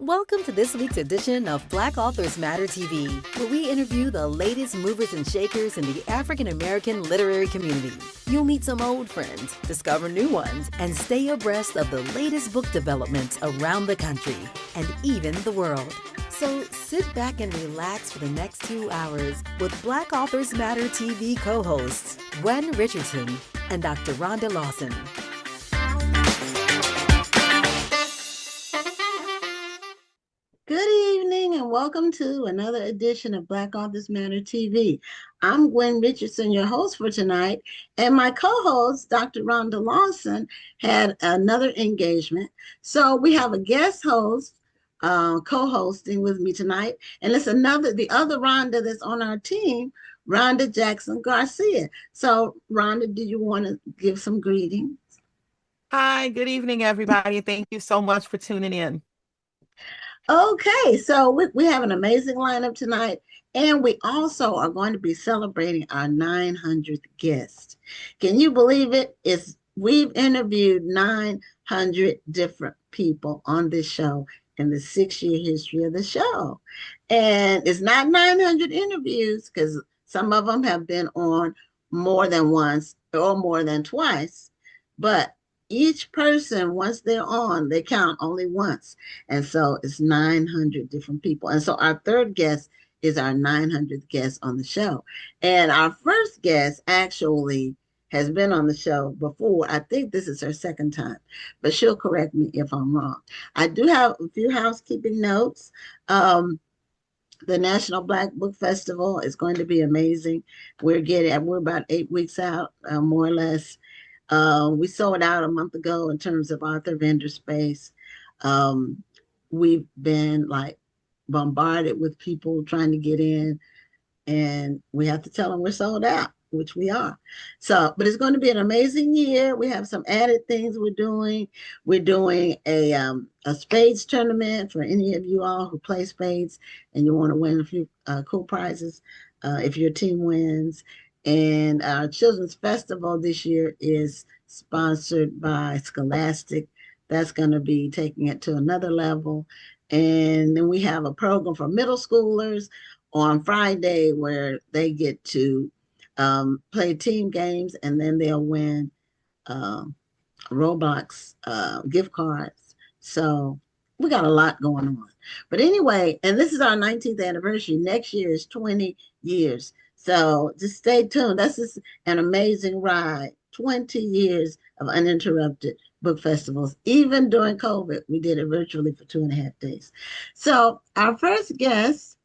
Welcome to this week's edition of Black Authors Matter TV, where we interview the latest movers and shakers in the African American literary community. You'll meet some old friends, discover new ones, and stay abreast of the latest book developments around the country and even the world. So sit back and relax for the next 2 hours with Black Authors Matter TV co-hosts Gwen Richardson and Dr. Rhonda Lawson. Good evening and welcome to another edition of Black Authors Matter TV. I'm Gwen Richardson, your host for tonight, and my co-host, Dr. Rhonda Lawson, had another engagement. So we have a guest host co-hosting with me tonight, and it's the other Rhonda that's on our team, Rhonda Jackson Garcia. So Rhonda, do you want to give some greetings? Hi, good evening, everybody. Thank you so much for tuning in. Okay, so we have an amazing lineup tonight, and we also are going to be celebrating our 900th guest. Can you believe it? We've interviewed 900 different people on this show in the 6-year history of the show. And it's not 900 interviews because some of them have been on more than once or more than twice, but each person, once they're on, they count only once. And so it's 900 different people. And so our third guest is our 900th guest on the show. And our first guest actually has been on the show before. I think this is her second time, but she'll correct me if I'm wrong. I do have a few housekeeping notes. The National Black Book Festival is going to be amazing. We're about 8 weeks out, more or less. We sold out a month ago in terms of author vendor space. We've been bombarded with people trying to get in, and we have to tell them we're sold out, which we are. So, but it's going to be an amazing year. We have some added things we're doing. We're doing a spades tournament for any of you all who play spades and you want to win a few cool prizes if your team wins. And our Children's Festival this year is sponsored by Scholastic. That's going to be taking it to another level. And then we have a program for middle schoolers on Friday where they get to play team games, and then they'll win Roblox gift cards. So we got a lot going on. But anyway, and this is our 19th anniversary. Next year is 20 years. So just stay tuned. That's just an amazing ride. 20 years of uninterrupted book festivals. Even during COVID, we did it virtually for 2.5 days. So our first guest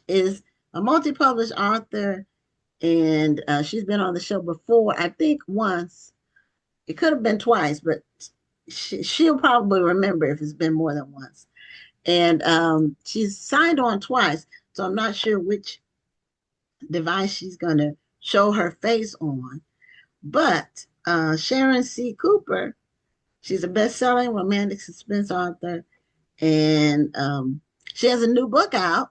is a multi-published author, and she's been on the show before, I think once. It could have been twice, but she'll probably remember if it's been more than once. And she's signed on twice, so I'm not sure which device she's going to show her face on. But Sharon C. Cooper, she's a best-selling romantic suspense author, and she has a new book out.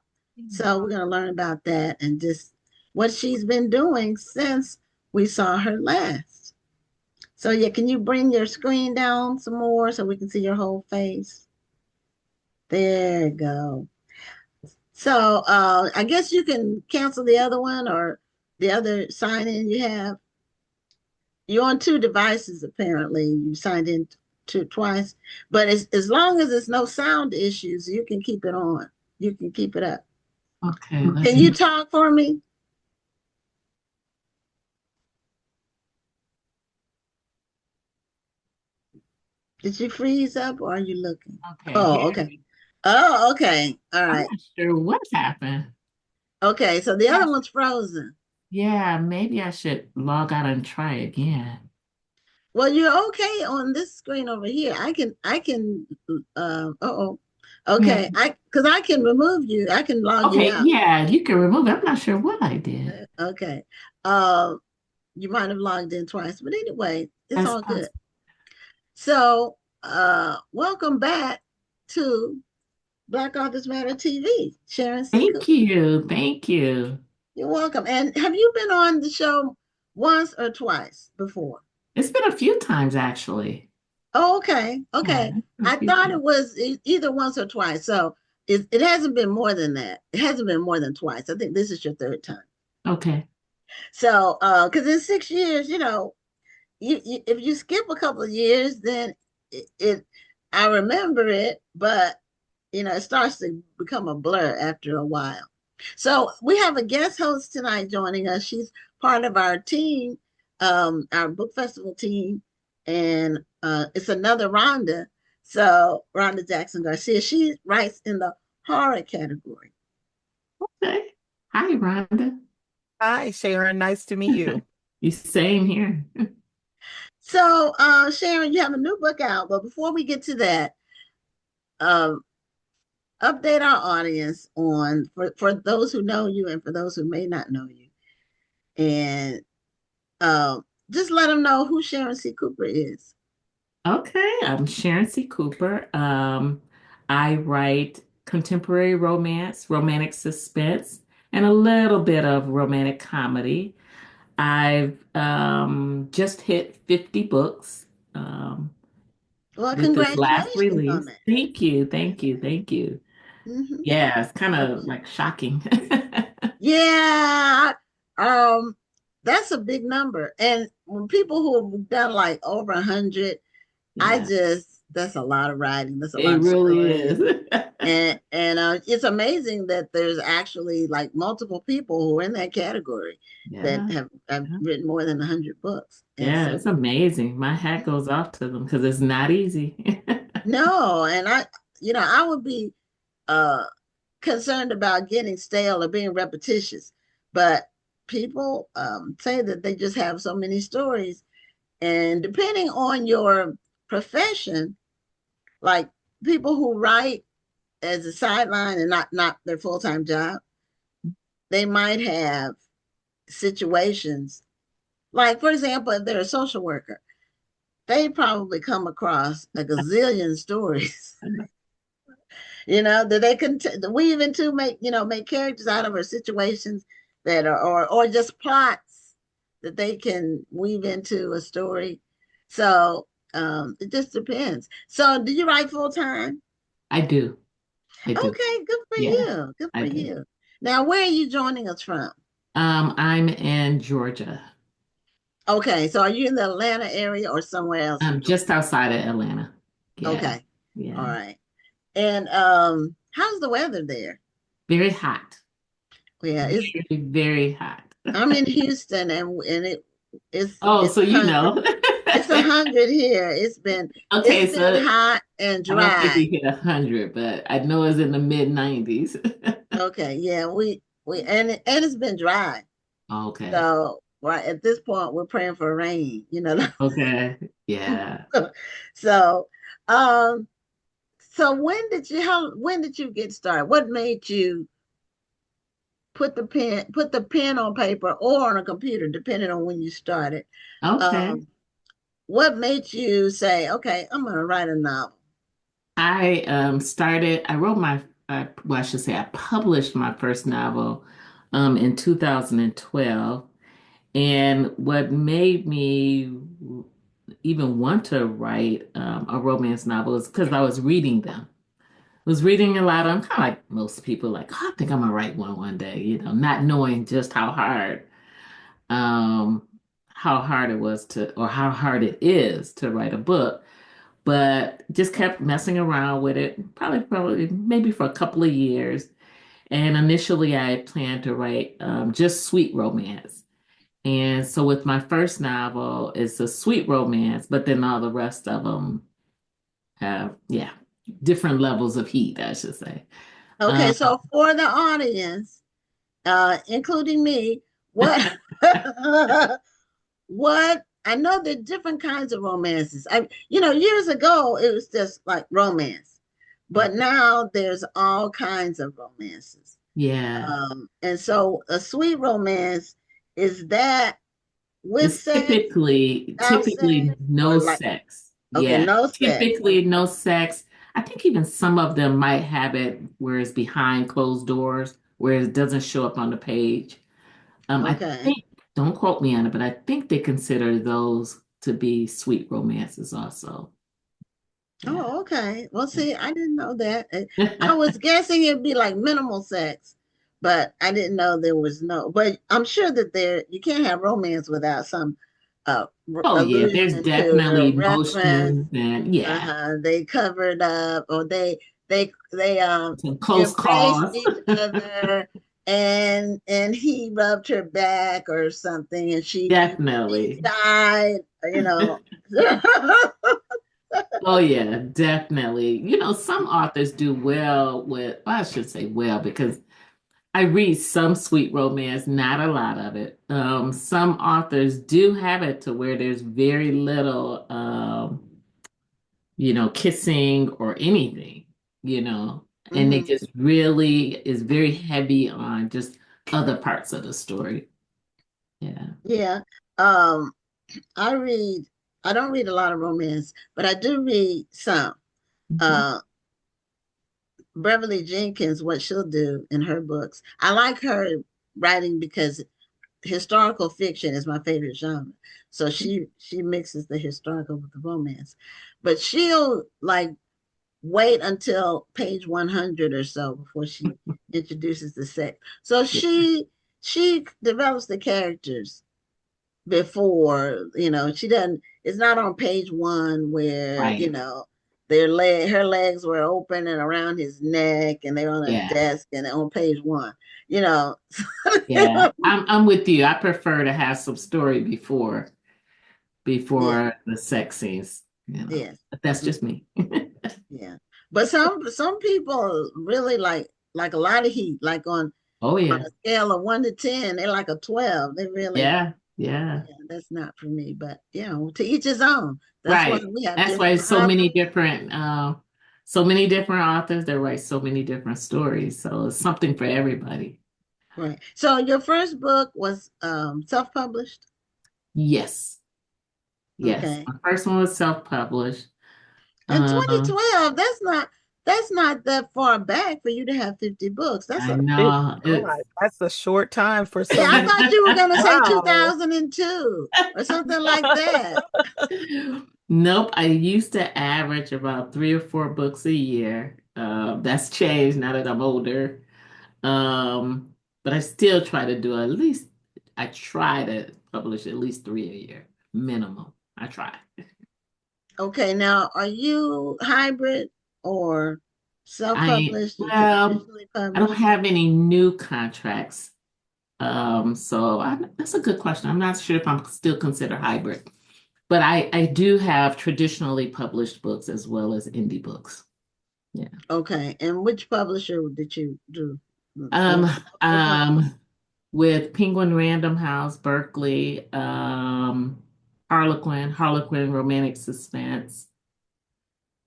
So we're going to learn about that and just what she's been doing since we saw her last. So yeah, can you bring your screen down some more so we can see your whole face? There you go. So I guess you can cancel the other one or the other sign in you have. You're on 2 devices, apparently. You signed in twice. But as long as there's no sound issues, you can keep it on. You can keep it up. Okay. Can you talk for me? Did you freeze up or are you looking? Okay. Oh, okay. Oh, okay. All right. I'm not sure what happened. Okay, so the other one's frozen. Yeah, maybe I should log out and try again. Well, you're okay on this screen over here. Okay. Yeah. Because I can remove you. I can log you Okay, out. yeah, you can remove it. I'm not sure what I did. Okay. You might have logged in twice, but anyway, it's That's all good. So, welcome back to Black Authors Matter TV, Sharon C. Thank Cooper. you. Thank you. You're welcome. And have you been on the show once or twice before? It's been a few times actually. Oh, okay. Okay. Yeah, a I few thought times. it was either once or twice. So it hasn't been more than that. It hasn't been more than twice. I think this is your third time. Okay. So, because in 6 years, you if you skip a couple of years, then it I remember it, but it starts to become a blur after a while. So we have a guest host tonight joining us. She's part of our team, our book festival team, and it's another Rhonda. So Rhonda Jackson Garcia, she writes in the horror category. Okay. Hi, Rhonda. Hi, Sharon. Nice to meet you. You same here. So Sharon, you have a new book out, but before we get to that, um, update our audience on for those who know you and for those who may not know you, and just let them know who Sharon C. Cooper is. Okay, I'm Sharon C. Cooper. I write contemporary romance, romantic suspense, and a little bit of romantic comedy. I've just hit 50 books Well, with this last congratulations on release. that. Thank you, thank you, thank you. Hmm. Yeah, it's kind of Okay. like shocking. Yeah, that's a big number. And when people who have done like over 100, Yeah, that's a lot of writing. That's a it lot of really stories. is. And it's amazing that there's actually like multiple people who are in that category that Yeah. have written more than 100 books. And Yeah, so, it's amazing. My hat goes off to them because it's not easy. no, and I would be uh concerned about getting stale or being repetitious, but people say that they just have so many stories, and depending on your profession, like people who write as a sideline and not their full-time job, they might have situations like, for example, if they're a social worker, they probably come across a gazillion stories, that they can weave into, make characters out of, or situations that are, or just plots that they can weave into a story. So it just depends. So do you write full time? I do. I do. Okay, good for Yeah, you. Good I for do. you. Now, where are you joining us from? I'm in Georgia. Okay, so are you in the Atlanta area or somewhere else in I'm Georgia? just outside of Atlanta. Yeah. Okay, all Yeah. right. And how's the weather there? Very hot. Yeah, it's Very, very hot. I'm in Houston, and Oh, it's so a you hundred. know. It's 100 here. It's Okay, been so hot and I don't think dry. we hit 100, but I know it's in the mid 90s. Okay, yeah, and it's been dry. Okay. So right at this point, we're praying for rain. Okay. Yeah. So, um, so when did you get started? What made you put the pen on paper or on a computer, depending on when you started? Okay. Um, what made you say, okay, I'm gonna write a novel? I wrote well, I should say I published my first novel in 2012. And what made me even want to write a romance novel is because I was reading them. I was reading a lot of them, kind of like most people, like, oh, I think I'm gonna write one day, not knowing just um, how hard it was or how hard it is to write a book, but just kept messing around with it, probably, maybe for a couple of years. And initially, I had planned to write just sweet romance. And so with my first novel, it's a sweet romance, but then all the rest of them have, yeah, different levels of heat, I should say. Okay, Um, so for the audience, including me, what what I know there are different kinds of romances. Years ago it was just like romance, but now there's all kinds of romances. yeah, And so a sweet romance is that with it's sex, without sex, typically no or like, sex. okay, Yeah, no sex. typically no sex. I think even some of them might have it where it's behind closed doors, where it doesn't show up on the page. I Okay. think, don't quote me on it, but I think they consider those to be sweet romances also. Yeah. Oh, okay. Well, see, I didn't know that. I was guessing it'd be like minimal sex, but I didn't know there was no. But I'm sure that you can't have romance without some Oh yeah, there's allusion to definitely reference. emotions and yeah, They covered up, or they some close embraced calls. each other, and he rubbed her back or something, and she Definitely. sighed. Oh yeah, definitely. Some authors do well with, well, I should say well, because I read some sweet romance, not a lot of it. Some authors do have it to where there's very little, kissing or anything, and they Mhm. just really is very heavy on just other parts of the story. Yeah. Yeah. Um, I read, I don't read a lot of romance, but I do read some. Mhm. Uh, Beverly Jenkins, what she'll do in her books. I like her writing because historical fiction is my favorite genre. So she mixes the historical with the romance. But she'll like wait until page 100 or so before she introduces the sex. So she develops the characters before, she doesn't, it's not on page one where, Right. her legs were open and around his neck and they're on a Yeah. desk and on page one, you know. Yeah. I'm with you. I prefer to have some story before Yeah, the sex scenes, yes. But that's just me. Yeah. But some people really like a lot of heat, like Oh on yeah. a scale of 1 to 10, they're like a 12. They really, Yeah. Yeah. yeah, that's not for me. But to each his own. That's why Right. we have That's why different authors. so many different authors that write so many different stories. So it's something for everybody. Right. So your first book was self-published? Yes. Yes. Okay. My first one was self-published. And Um, 2012, that's not that far back for you to have 50 books. That's I a know Oh it's my, that's a short time for Yeah, so I many. thought you were gonna say Wow. 2002 or something like that. Nope. I used to average about 3 or 4 books a year. That's changed now that I'm older. But I still try to do I try to publish at least 3 a year, minimum. I try. Okay, now are you hybrid or self-published or Well, traditionally I don't published? have any new contracts. That's a good question. I'm not sure if I'm still considered hybrid, but I do have traditionally published books as well as indie books. Yeah. Okay, and which publisher did you do? Um, Was it multiple publishers? um, with Penguin Random House, Berkeley, Harlequin Romantic Suspense.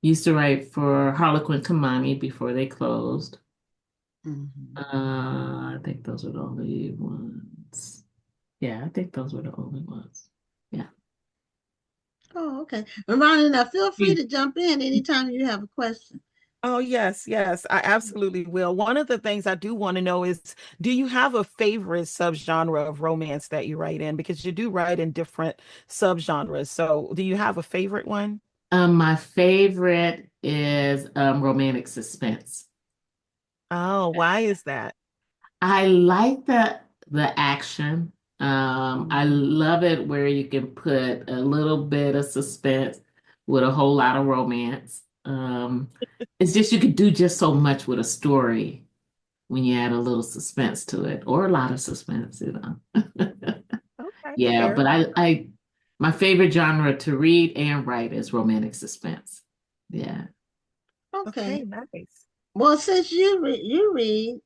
Used to write for Harlequin Kamani before they closed. Mhm. I think those are the only ones. Yeah, I think those were the only ones. Yeah. Oh, okay. And Ronnie, now feel free You- to jump in anytime you have a question. Oh, yes, yes, I absolutely will. One of the things I do want to know is, do you have a favorite subgenre of romance that you write in? Because you do write in different subgenres. So, do you have a favorite one? My favorite is romantic suspense. Oh, why is that? I like the action. I Mhm. love it where you can put a little bit of suspense with a whole lot of romance. It's just you could do just so much with a story when you add a little suspense to it, or a lot of suspense. Okay, Yeah, fair but enough. my favorite genre to read and write is romantic suspense. Yeah. Okay. Okay, nice. Well, since you read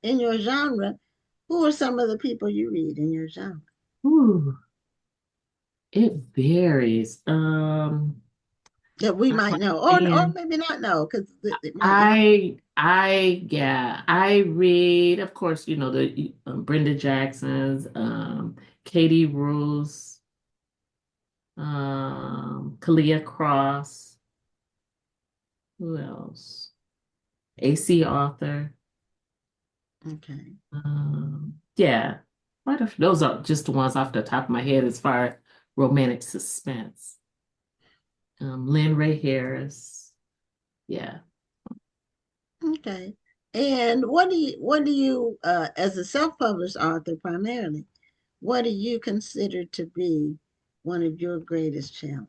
in your genre, who are some of the people you read in your genre? Ooh, it varies. That we I'm might a know, or fan. maybe not know, because it might be hard. Yeah, I read, of course, the Brenda Jacksons, Katie Roos, Kalia Cross, who else? AC Author. Okay. Yeah, those are just the ones off the top of my head as far as romantic suspense. Lynn Ray Harris. Yeah. Okay. And what do you as a self-published author primarily, what do you consider to be one of your greatest challenges?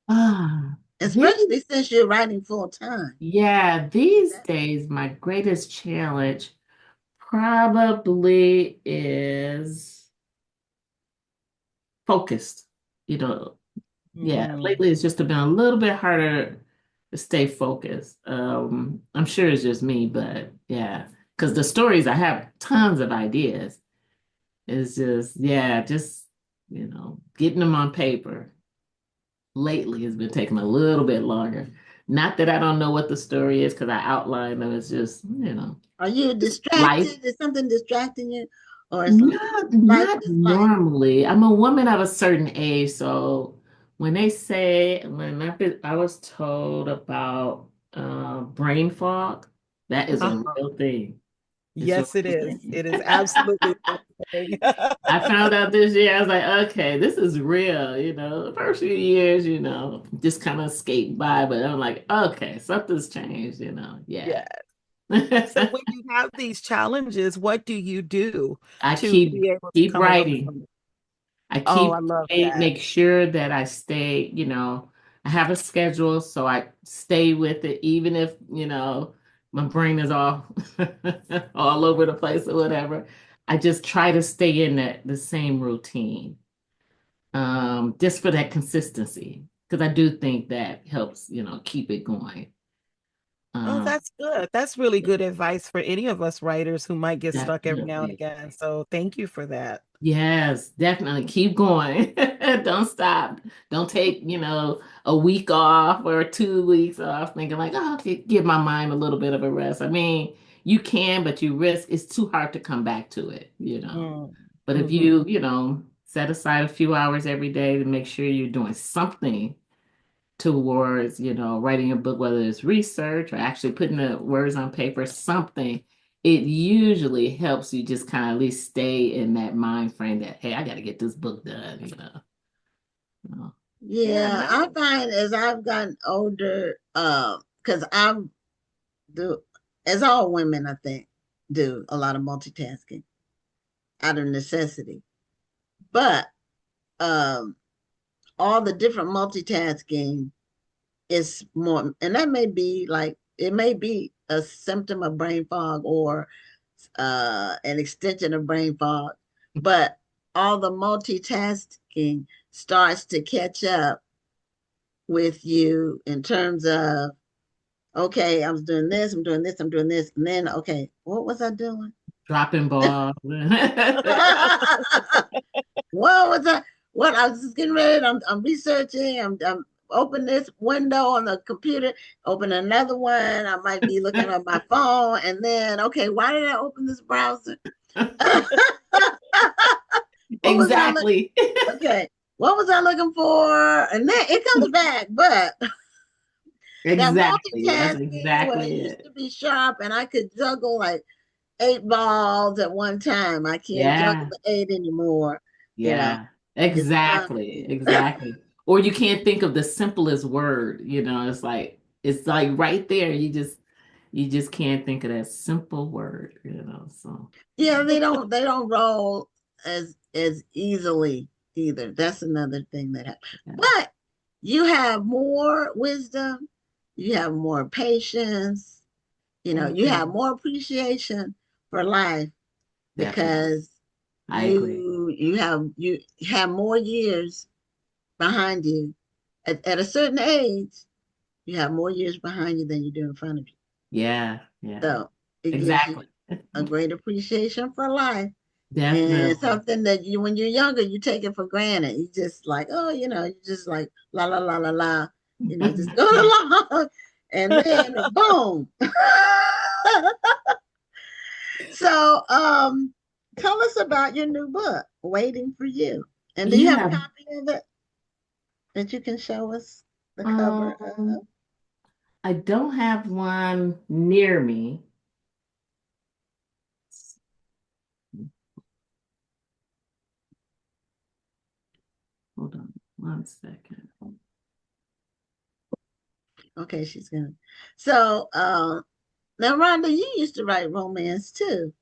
Ah, Especially since you're writing full time. yeah, these days, my greatest challenge probably is focused. You know, yeah, Mm. lately it's just been a little bit harder to stay focused. I'm sure it's just me, but yeah, because the stories, I have tons of ideas. It's just, yeah, just, getting them on paper lately has been taking a little bit longer. Not that I don't know what the story is because I outlined them. It's just, Are you life. distracted? Is something distracting you? Or is life Not just life? normally. I'm a woman of a certain age, so when they say I was told about brain fog, that is a Uh-huh. real thing. It's a Yes, it real is. thing. It is absolutely a thing. I found out this year, I was like, okay, this is real, the first few years, just kind of skate by, but I'm like, okay, something's changed, Yeah. yeah. So when you have these challenges, what do you do I to keep be able to keep come away writing. from it? I Oh, I keep love that. make sure that I stay, I have a schedule, so I stay with it, even if, my brain is all all over the place or whatever. I just try to stay in the same routine, just for that consistency, because I do think that helps, keep it going. Oh, Um, that's good. That's really good advice for any of us writers who might get stuck every now and Definitely. again. So thank you for that. Yes, definitely. Keep going. Don't stop. Don't take, a week off or 2 weeks off thinking like, oh, okay, give my mind a little bit of a rest. I mean, you can, but you risk it's too hard to come back to it. Mm. But if Hmm. you set aside a few hours every day to make sure you're doing something towards, writing a book, whether it's research or actually putting the words on paper, something, it usually helps you just kind of at least stay in that mind frame that, hey, I got to get this book done. Uh, Yeah, Yeah, no. I find as I've gotten older, because I'm do as all women I think do a lot of multitasking out of necessity. But um all the different multitasking is more, and that may be like it may be a symptom of brain fog or an extension of brain fog, but all the multitasking starts to catch up with you in terms of, okay, I was doing this, I'm doing this, I'm doing this, and then okay, what was I doing? Dropping balls. What was I? What I was just getting ready. I'm researching. I'm open this window on the computer. Open another one. I might be looking at my phone, and then okay, why did I open this browser? What was I look? Exactly. Okay, what was I looking for? And then it comes back, but that Exactly. That's multitasking where it exactly used to it. be sharp and I could juggle like 8 balls at one time. I can't juggle Yeah. the eight anymore. You know, Yeah, it's time for exactly, me. exactly. Or you can't think of the simplest word. It's like right there. You just can't think of that simple word. So Yeah, they don't roll as easily either. That's another thing that happens. yeah, But you have more wisdom, you have more patience, you have Mhm. more appreciation for life definitely. because I agree. you have more years behind you. At a certain age, you have more years behind you than you do in front of you. Yeah, yeah, So it gives you exactly. a great appreciation for life. And Definitely. something that you, when you're younger, you take it for granted. You just like, oh, you just like la la la la la, just go along, and then boom. So, tell us about your new book, Waiting for You. And do you have a Yeah. copy of it that you can show us the cover of? Um, I don't have one near me. Hold on. One second. Okay, she's gonna. So, now, Rhonda, you used to write romance too.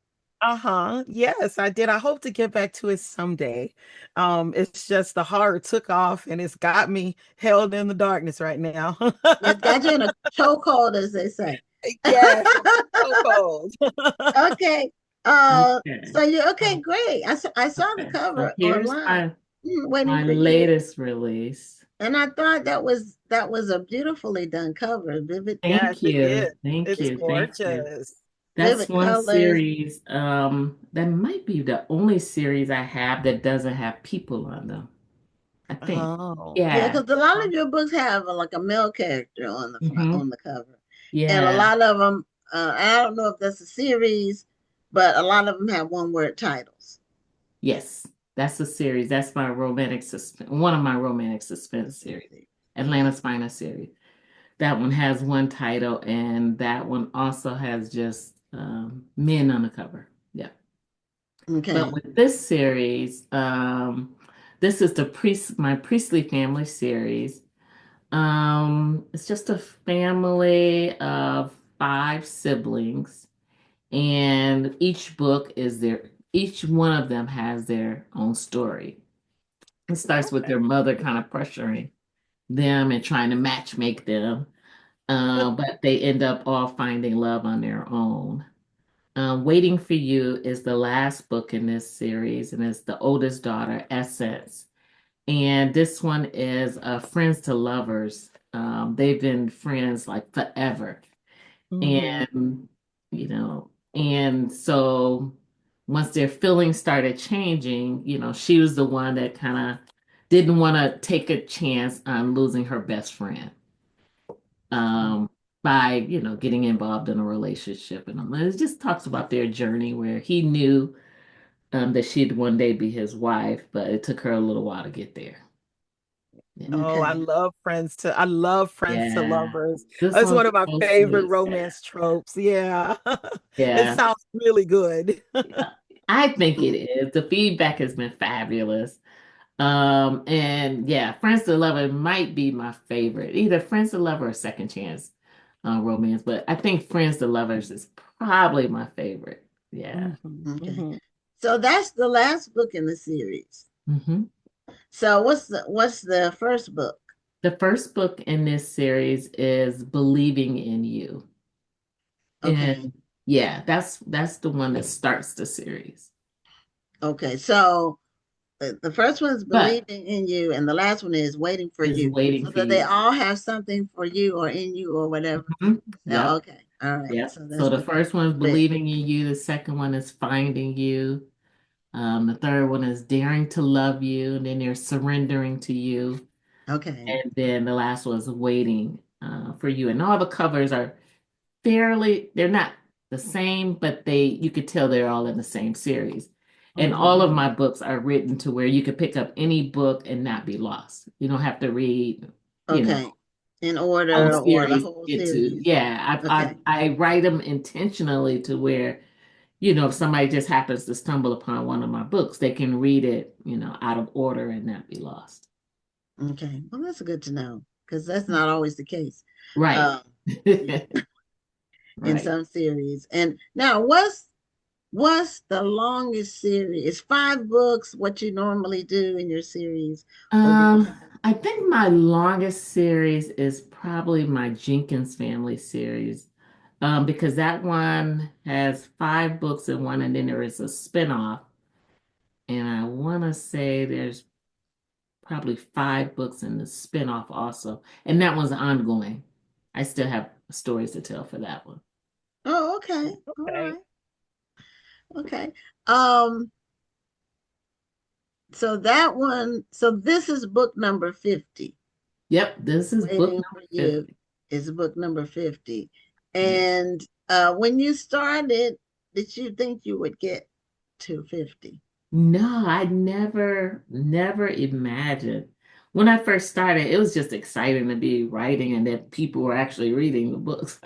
Uh-huh. Yes, I did. I hope to get back to it someday. It's just the horror took off and it's got me held in the darkness right now. It's got you in a chokehold, as they say. Yes, so cold. Okay. Okay. So you okay? Great. I saw the Okay. So cover here's online. Waiting my for you. latest release. And I thought that was a beautifully done cover. Vivid, Yes, Thank it you. is. Thank It's you. Thank you. gorgeous. That's vivid one colors. series. That might be the only series I have that doesn't have people on them. I think. Oh. Yeah, Yeah. because a lot of your books have like a male character on the front Hmm. on the cover, and a Yeah. lot of them. I don't know if that's a series, but a lot of them have one word titles. Yes. That's a series. That's my romantic suspense. One of my romantic suspense series. Okay. Atlanta's Finest series. That one has one title, and that one also has just men on the cover. Yeah. But Okay. with this series, this is my Priestley family series. It's just a family of five siblings, and each one of them has their own story. It starts with their mother kind of pressuring them and trying to match make them, but they end up all finding love on their own. Waiting for You is the last book in this series, and it's the oldest daughter, Essence. And this one is Friends to Lovers. They've been friends like forever. Hmm. And, and so once their feelings started changing, she was the one that kind of didn't want to take a chance on losing her best friend by, getting involved in a relationship. And it just talks about their journey where he knew that she'd one day be his wife, but it took her a little while to get there. Yeah. Oh, Okay. I love friends to Yeah. lovers. This It's one's one of my so favorite sweet. romance tropes. Yeah. It Yeah. sounds really good. Yeah. I think it is. The feedback has been fabulous. And yeah, Friends to Lover might be my favorite. Either Friends to Lover or Second Chance romance, but I think Friends to Lovers is probably my favorite. Yeah. Mhm, Okay. mhm. So that's the last book in the series. Hmm. So what's the first book? The first book in this series is Believing in You. Okay. And yeah, that's the one that starts the series. Okay. So the first one is But believing in you, and the last one is waiting for is you. waiting So for that they you. all have something for you or in you or whatever. Mhm. Oh, Yep. okay. All right. Yep. So So that's the the first one is bit. Believing in You. The second one is Finding You. The third one is Daring to Love You. And then there's Surrendering to You. Okay. And then the last one is Waiting for You. And all the covers are they're not the same, but you could tell they're all in the same series. And all of Mhm. my books are written to where you could pick up any book and not be lost. You don't have to read, you know, Okay. In whole order or the series to whole get to. series. Yeah, Okay. I write them intentionally to where, if somebody just happens to stumble upon one of my books, they can read it, out of order and not be lost. Okay. Well, that's good to know because that's not always the case. Right. Um, yeah, in Right. some series. And now what's the longest series? Is 5 books what you normally do in your series? Or do you Um, have I think my longest series is probably my Jenkins family series. Because that one has 5 books in one, and then there is a spinoff. And I want to say there's probably 5 books in the spinoff also. And that one's ongoing. I still have stories to tell for that one. Oh, okay. All Okay. right. Okay. Um, so that one, so this is book number 50. Yep, this is book Waiting for number You 50. is book number 50. Yeah. And when you started, did you think you would get to 50? No, I never imagined. When I first started, it was just exciting to be writing and that people were actually reading the books.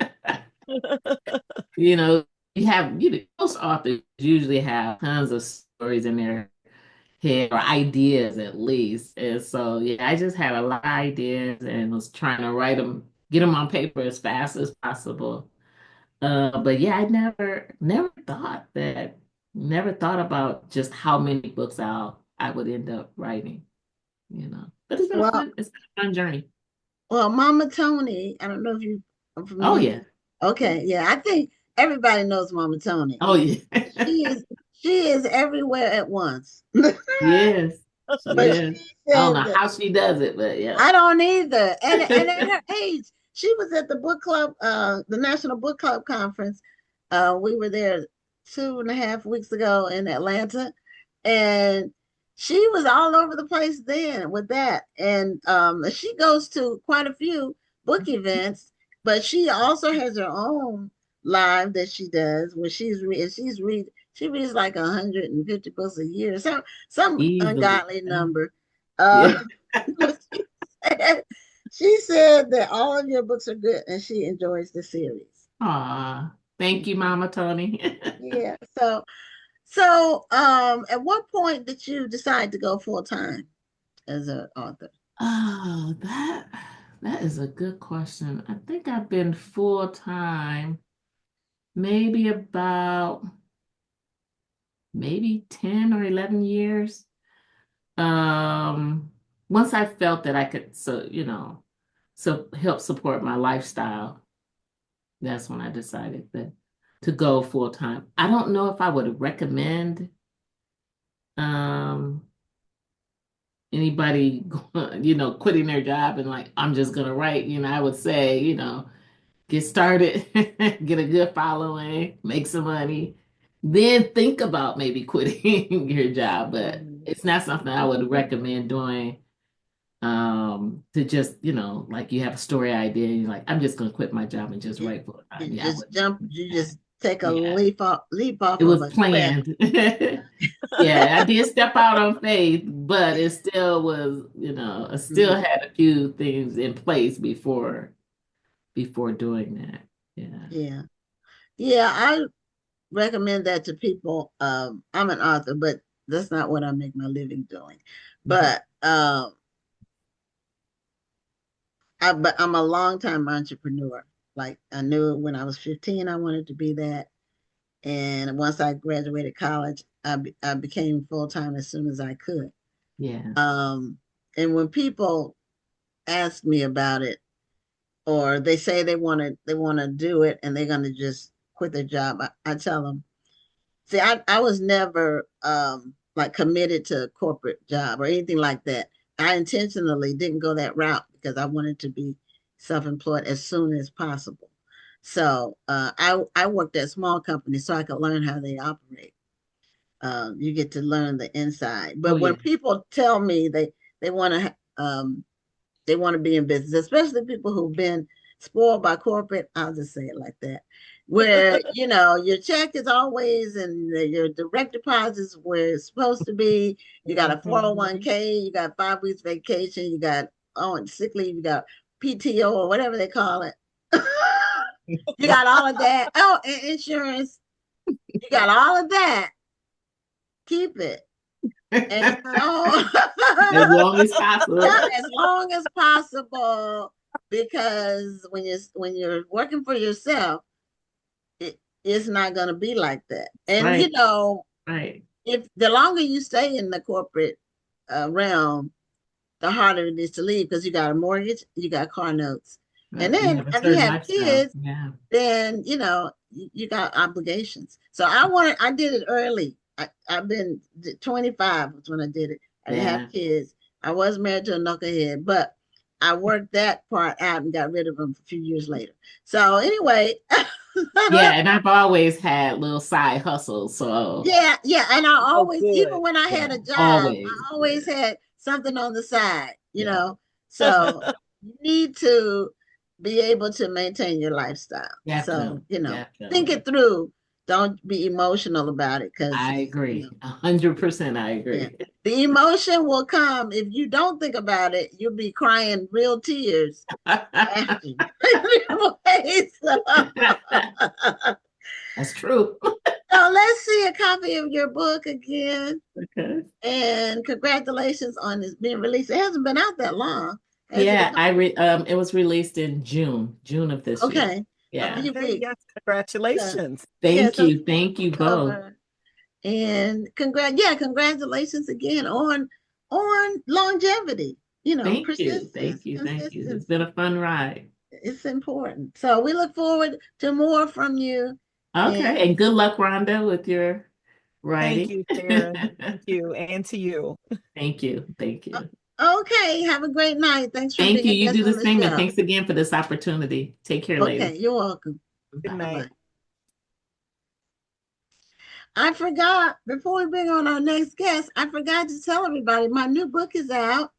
You know, most authors usually have tons of stories in their head, or ideas at least. And so, yeah, I just had a lot of ideas and was trying to write them, get them on paper as fast as possible. But yeah, I never thought about just how many books I would end up writing, you know. But Well, it's been a fun journey. well, Mama Tony, I don't know if you are Oh familiar. yeah. Okay, yeah, I think everybody knows Mama Tony. Oh yeah. She is she is everywhere at once. Yes. She But is. she I don't says know that how she does it, but yeah. I don't either. And at her age, she was at the book club, the National Book Club conference. We were there 2.5 weeks ago in Atlanta, and she was all over the place then with that. And she goes to quite a few book events, but she also has her own live that she does where she reads like 150 books a year, some Easily. ungodly number. Yeah. She said that all of your books are good and she enjoys the series. Aw. Thank you, Mama Tony. Yeah. At what point did you decide to go full time as an author? Oh, that is a good question. I think I've been full time maybe about maybe 10 or 11 years. Um, Once I felt that I could so help support my lifestyle, that's when I decided that to go full time. I don't know if I would recommend um anybody quitting their job and like I'm just gonna write. I would say, get started, get a good following, make some money, then think about maybe quitting your job. But Mhm. it's not something I would recommend doing. To just, like you have a story idea and you're like, I'm just gonna quit my job and just You, write full time. you Yeah, I just wouldn't jump, recommend you that. just take a Yeah, leap off it of was a cliff. planned. Yeah, I did step out on faith, but it still was, I still Mhm. had a few things in place before doing that. Yeah. Yeah. Yeah, I recommend that to people. I'm an author, but that's not what I make my living doing. Mhm. But I'm a longtime entrepreneur. Like I knew when I was 15, I wanted to be that. And once I graduated college, I became full time as soon as I could. Yeah. Um, and when people ask me about it, or they say they want to do it, and they're going to just quit their job, I tell them, see, I was never like committed to a corporate job or anything like that. I intentionally didn't go that route because I wanted to be self-employed as soon as possible. So I worked at small companies so I could learn how they operate. You get to learn the inside. Oh But when yeah. people tell me they want to they want to be in business, especially people who've been spoiled by corporate. I'll just say it like that. Where, your check is always and your direct deposit is where it's supposed to be. You got a Mhm. 401k, you got 5 weeks vacation, you got sick leave, you got PTO or whatever they call it. You got all of that. Oh, and insurance. You got all of that. Keep it. And so As long as possible. yeah, as long as possible, because when you're working for yourself, it's not going to be like that. And Right. Right. if the longer you stay in the corporate realm, the harder it is to leave because you got a mortgage, you got car notes, and Right. You then have a if you certain have lifestyle. kids, Yeah. then you got obligations. So I did it early. I've been 25 was when I did it. I didn't have Yeah. kids. I was married to a knucklehead, but I worked that part out and got rid of him a few years later. So anyway, Yeah. And I've always had little side hustles. So yeah, yeah. And I Oh, always, even good. when I yeah, had a job, always. I always Yeah. had something on the side, Yeah. So you need to be able to maintain your lifestyle. So, Definitely. think it Definitely. through. Don't be emotional about it because, I agree. 100% I yeah, agree. the emotion will come. If you don't think about it, you'll be crying real tears after. Anyway, so, That's true. So let's see a copy of your book again. Okay. And congratulations on this being released. It hasn't been out that long, has it? Yeah, it was released in June of this year. Okay. A Yeah. few Okay, weeks. yes, So, congratulations. yeah, Thank so you. Thank you both. cover. And congratulations again on longevity, Thank you. persistence. Thank you. Thank you. It's been Consistency. a fun ride. It's important. So we look forward to more from you. And Okay. And good luck, Rhonda, with your Thank writing. you, Sharon. Thank you. And to you. Thank you. Thank you. okay, have a great night. Thanks for Thank being you. a You guest do on the the same. And show. thanks again for this opportunity. Take care, Okay, ladies. you're welcome. Good night. Bye-bye. I forgot, before we bring on our next guest, I forgot to tell everybody my new book is out.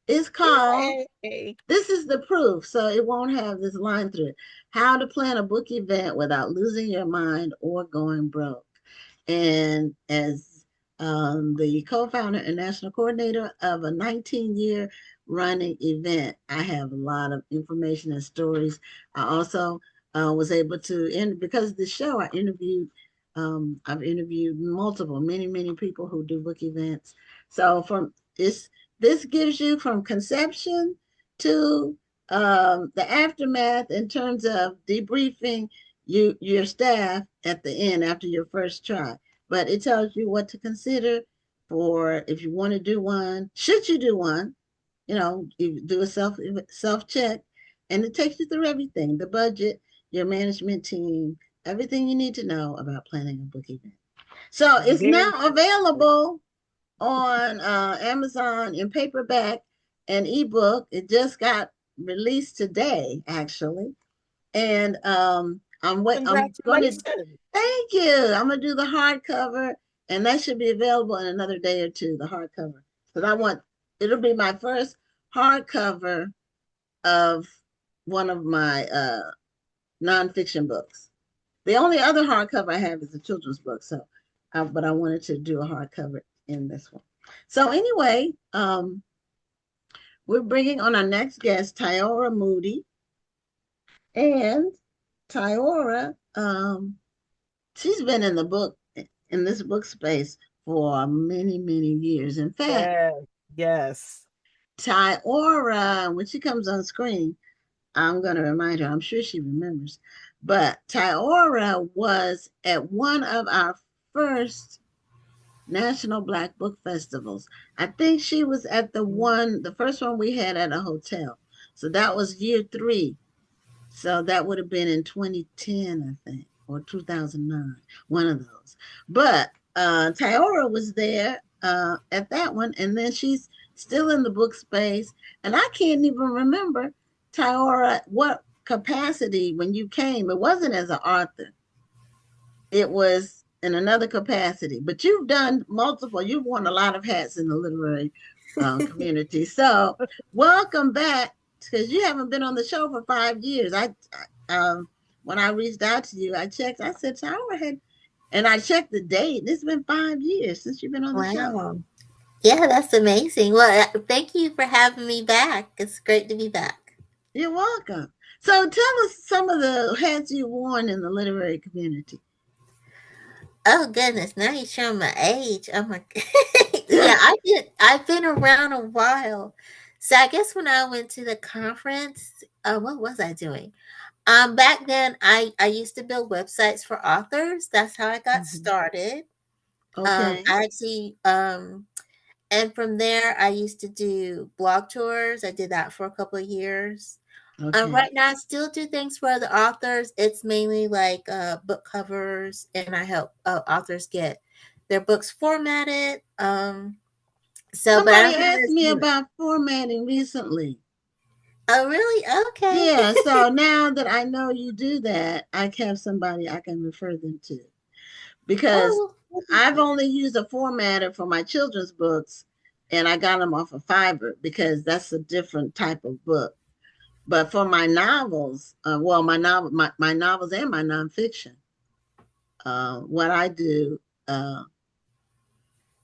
It's called Yay. This is the Proof, so it won't have this line through it. How to Plan a Book Event Without Losing Your Mind or Going Broke. And as the co-founder and national coordinator of a 19-year running event, I have a lot of information and stories. I also was able to, because of the show, I've interviewed many people who do book events. So this gives you from conception to the aftermath in terms of debriefing your staff at the end after your first try. But it tells you what to consider for if you want to do one, should you do one, you do a self check, and it takes you through everything, the budget, your management team, everything you need to know about planning a book event. So it's Very now available on Amazon in paperback and ebook. It just got released today, actually. And I'm going to congratulations. thank you. I'm going to do the hardcover, and that should be available in another day or two. The hardcover, because it'll be my first hardcover of one of my nonfiction books. The only other hardcover I have is a children's book. But I wanted to do a hardcover in this one. So anyway, we're bringing on our next guest, Tyora Moody. And Tyora, she's been in this book space for many years. In fact, Yes. Yes. Tyora, when she comes on screen, I'm going to remind her, I'm sure she remembers, but Tyora was at one of our first National Black Book Festivals. I think she was at the first one we had at a hotel. So that was year 3. So that would have been in 2010, I think, or 2009, one of those. But Tyora was there at that one, and then she's still in the book space. And I can't even remember, Tyora, what capacity when you came. It wasn't as an author, it was in another capacity. But you've done you've worn a lot of hats in the literary community. So welcome back, because you haven't been on the show for 5 years. When I reached out to you, I checked. I said, Tyra and I checked the date. It's been 5 years since you've been on the show. Wow. Yeah, that's amazing. Well, thank you for having me back. It's great to be back. You're welcome. So tell us some of the hats you've worn in the literary community. Oh goodness, now you're showing my age. Oh my yeah, I've been around a while. So I guess when I went to the conference, what was I doing? Back then I used to build websites for authors. That's how I got started. Okay. I actually and from there I used to do blog tours. I did that for a couple of years. Okay. Right now, I still do things for other authors. It's mainly like book covers, and I help authors get their books formatted. But I Somebody don't think asked there's me about formatting recently. Oh, really? Okay. Yeah, so now that I know you do that, I have somebody I can refer them to, because Oh, I've only used a formatter for my children's books, and I got them off of Fiverr because that's a different type of book. But for my novels, my novels and my nonfiction, what I do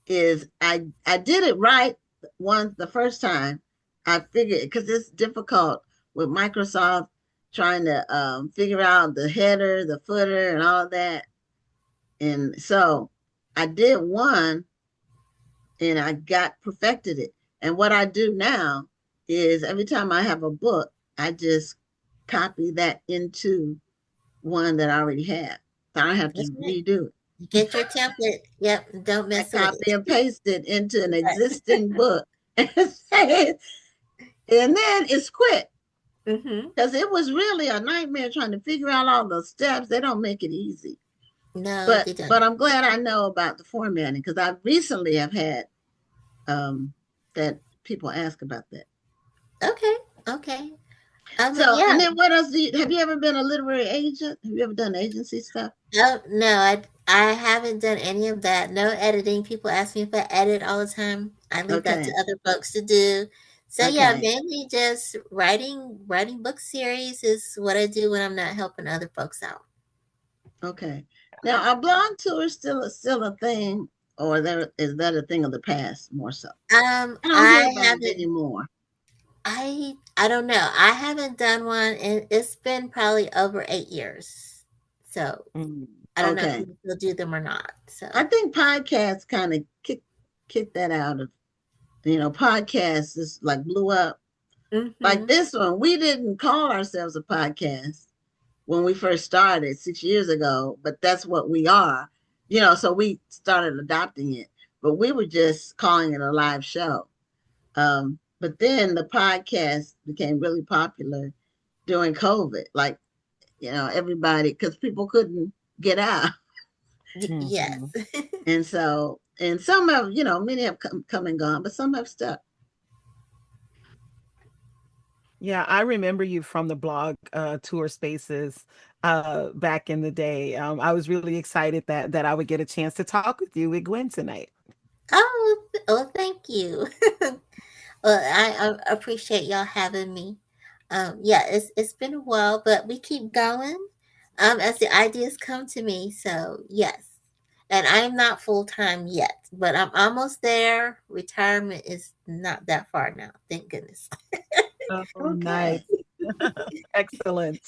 is I did it right the first time. I figured, because it's difficult with Microsoft trying to figure out the header, the footer, and all of that. And so I did one and I got perfected it. And what I do now is every time I have a book, I just copy that into one that I already have. So I don't have to That's right. redo it. Get your template. Yep. Don't I mess with copy it. and paste it into an Right. existing book and then it's quick. Mm-hmm. Because it was really a nightmare trying to figure out all the steps. They don't make it easy. No, But they don't. but I'm glad I know about the formatting because I recently have had that people ask about that. Okay. Okay. But So yeah. and then what else have you ever been a literary agent? Have you ever done agency stuff? No, I haven't done any of that. No editing. People ask me if I edit all the time. I leave that to Okay. other folks to do. So yeah, Okay. mainly just writing book series is what I do when I'm not helping other folks out. Okay. Now are blog tours still a thing or is that a thing of the past more so? I don't hear I about it haven't. anymore. I don't know. I haven't done one, and it's been probably over 8 years. So Mm. I don't know if Okay. people still do them or not. I So. think podcasts kind of kick that out of podcasts is like blew up. Like Mm-hmm. this one, we didn't call ourselves a podcast when we first started 6 years ago, but that's what we are. So we started adopting it, but we were just calling it a live show. But then the podcast became really popular during COVID. Like, everybody, because people couldn't get out. Yes. Mhm. And so, and some have, many have come and gone, but some have stuck. Yeah, I remember you from the blog tour spaces back in the day. I was really excited that I would get a chance to talk with you with Gwen tonight. Oh, thank you. Well, I appreciate y'all having me. Yeah, it's been a while, but we keep going as the ideas come to me. So yes, and I am not full time yet, but I'm almost there. Retirement is not that far now, thank goodness. Oh, nice. Okay. Excellent.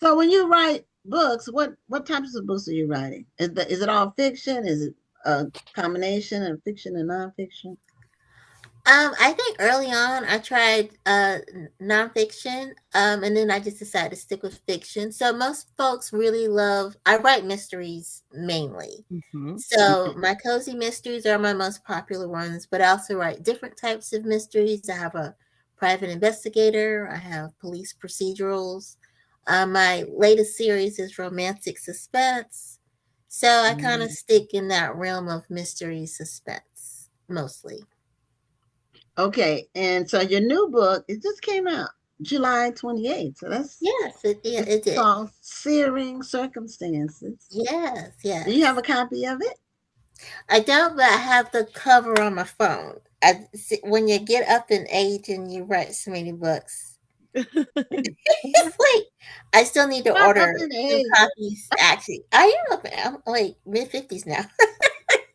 So when you write books, what types of books are you writing? Is it all fiction? Is it a combination of fiction and nonfiction? I think early on I tried nonfiction, and then I just decided to stick with fiction. So most folks really love. I write mysteries mainly. Hmm. So my cozy mysteries are my most popular ones, but I also write different types of mysteries. I have a private investigator. I have police procedurals. My latest series is romantic suspense. So I kind of stick in that realm of mystery suspense mostly. Okay, and so your new book, it just came out July 28th. So Yes, yeah, it's it did. called Searing Circumstances. Yes, Do you have yes. a copy of it? I don't, but I have the cover on my phone. I see, when you get up in age and you write so many books, it's like I still need to Not up order in 2 age. copies. Actually, I am up. I'm like mid-50s now.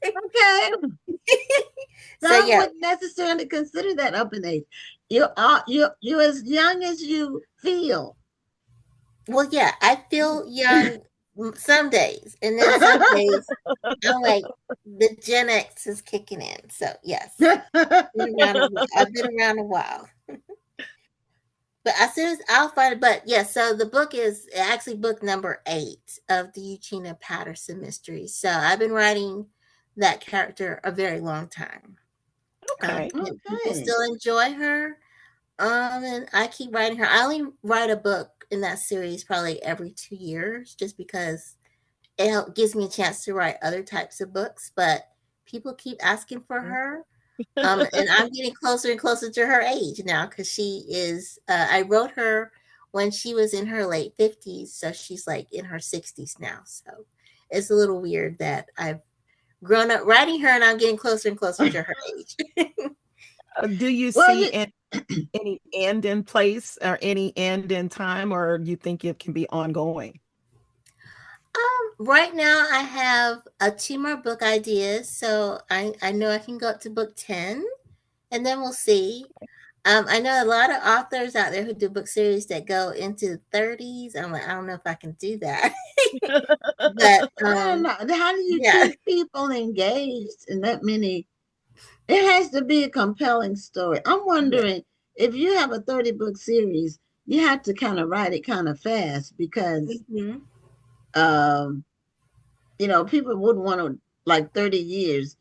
Okay. So Some yeah. wouldn't necessarily consider that up in age. You're as young as you feel. Well, yeah. I feel young some days, and then some days I'm like the Gen X is kicking in. So yes, I've been around a while. But as soon as I'll find it, but yeah, so the book is actually book number 8 of the Eugenia Patterson mystery. So I've been writing that character a very long time. Okay. And people Okay. still enjoy her. And I keep writing her. I only write a book in that series probably every 2 years, just because gives me a chance to write other types of books. But people keep asking for her, and I'm getting closer and closer to her age now because she is. I wrote her when she was in her late 50s, so she's like in her 60s now. So it's a little weird that I've grown up writing her, and I'm getting closer and closer to her age. Do you Well, see any end in place or any end in time, or you think it can be ongoing? Right now I have 2 more book ideas, so I know I can go up to book 10, and then we'll see. I know a lot of authors out there who do book series that go into the 30s. I'm like, I don't know if I can do that. But I don't know. How do you yeah, keep people engaged in that many? It has to be a compelling story. I'm yeah, wondering if you have a 30-book series, you have to kind of write it kind of fast because hmm um, people wouldn't want to like 30 years,